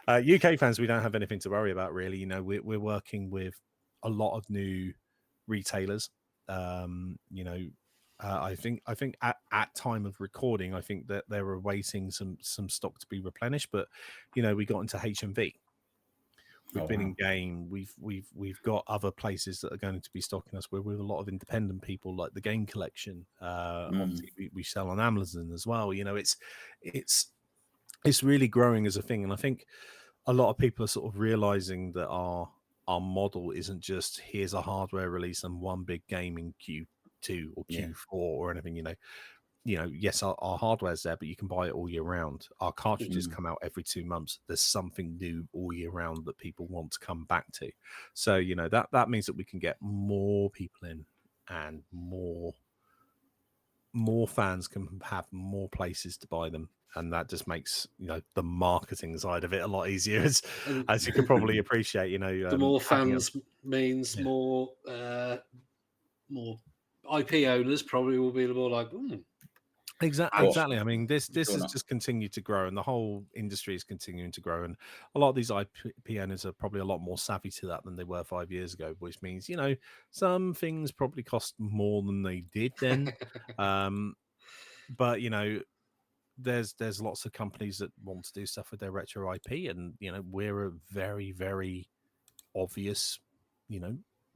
UK fans, we don't have anything to worry about really. We're working with a lot of new retailers. I think at time of recording, I think that they're awaiting some stock to be replenished. But we got into HMV. We've been in game. We've got other places that are going to be stocking us. We're with a lot of independent people, like the Game Collection. Obviously, we sell on Amazon as well. It's really growing as a thing, and I think a lot of people are sort of realizing that our model isn't just here's a hardware release and one big game in Q2 or Q4 or anything. Yes, our hardware's there, but you can buy it all year round. Our cartridges come out every 2 months. There's something new all year round that people want to come back to. So that means that we can get more people in, and more fans can have more places to buy them. And that just makes the marketing side of it a lot easier, as you can probably appreciate. The more fans means more IP owners probably will be more like, Exactly. I mean, this Sure has not. just continued to grow, and the whole industry is continuing to grow. And a lot of these IP owners are probably a lot more savvy to that than they were 5 years ago, which means some things probably cost more than they did then. But there's lots of companies that want to do stuff with their retro IP, and we're a very, very obvious,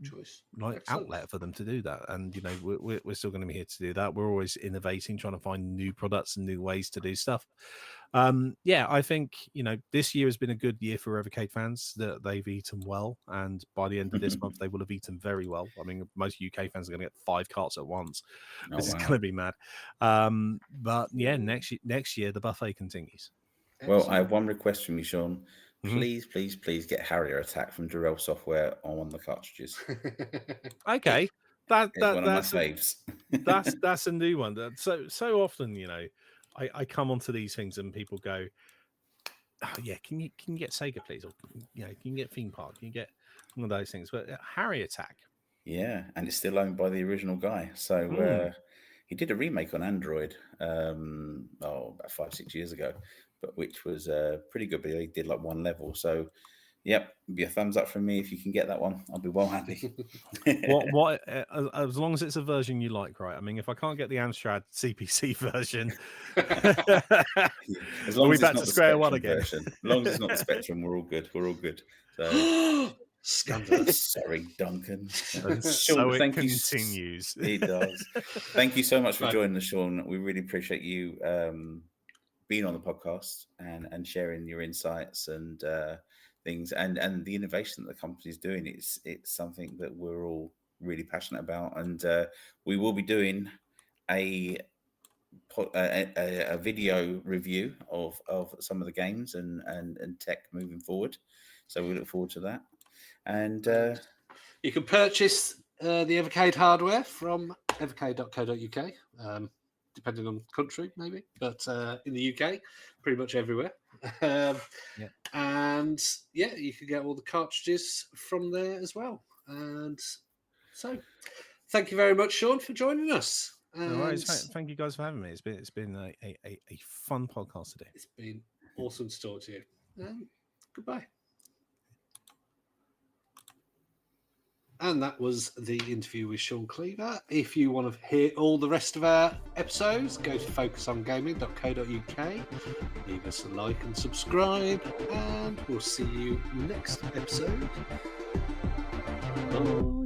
Choice. like Excellent. outlet for them to do that. And we're still going to be here to do that. We're always innovating, trying to find new products and new ways to do stuff. I think this year has been a good year for Evercade fans. That they've eaten well, and by the end of this month they will have eaten very well. I mean, most UK fans are going to get 5 carts at once. This is going to be mad. But yeah, next year the buffet continues. Well, I have one request from you, Sean. Mhm. Please get Harrier Attack from Durrell Software on one of the cartridges. Okay, It's one of my faves. that's a new one. So often, I come onto these things and people go, "Oh yeah, can you get Sega, please?" Or can you get Theme Park? Can you get one of those things? But Harry Attack, Yeah, and it's still owned by the original guy. So he did a remake on Android about 5-6 years ago, but which was pretty good. But he did like one level. So yep, be a thumbs up from me if you can get that one. I'll be well happy. what as long as it's a version you like, right? I mean, if I can't get the Amstrad CPC version, As long as it's back not to the square one Spectrum again. version. As long as it's not the Spectrum, we're all good. We're all good. So Scandalous. sorry, Duncan. And Sean, so it thank you. continues. It does. Thank you so much for joining us, Sean. We really appreciate you being on the podcast and sharing your insights and things and the innovation that the company is doing. It's something that we're all really passionate about, and we will be doing a video review of some of the games and tech moving forward. So we look forward to that. And you can purchase the Evercade hardware from evercade.co.uk, depending on country, maybe, but in the UK, pretty much everywhere. And yeah, you can get all the cartridges from there as well. And so, thank you very much, Sean, for joining us. No worries. Thank you guys for having me. It's been a fun podcast today. It's been awesome to talk to you. Goodbye. And that was the interview with Sean Cleaver. If you want to hear all the rest of our episodes, go to focusongaming.co.uk. Leave us a like and subscribe, and we'll see you next episode. Bye.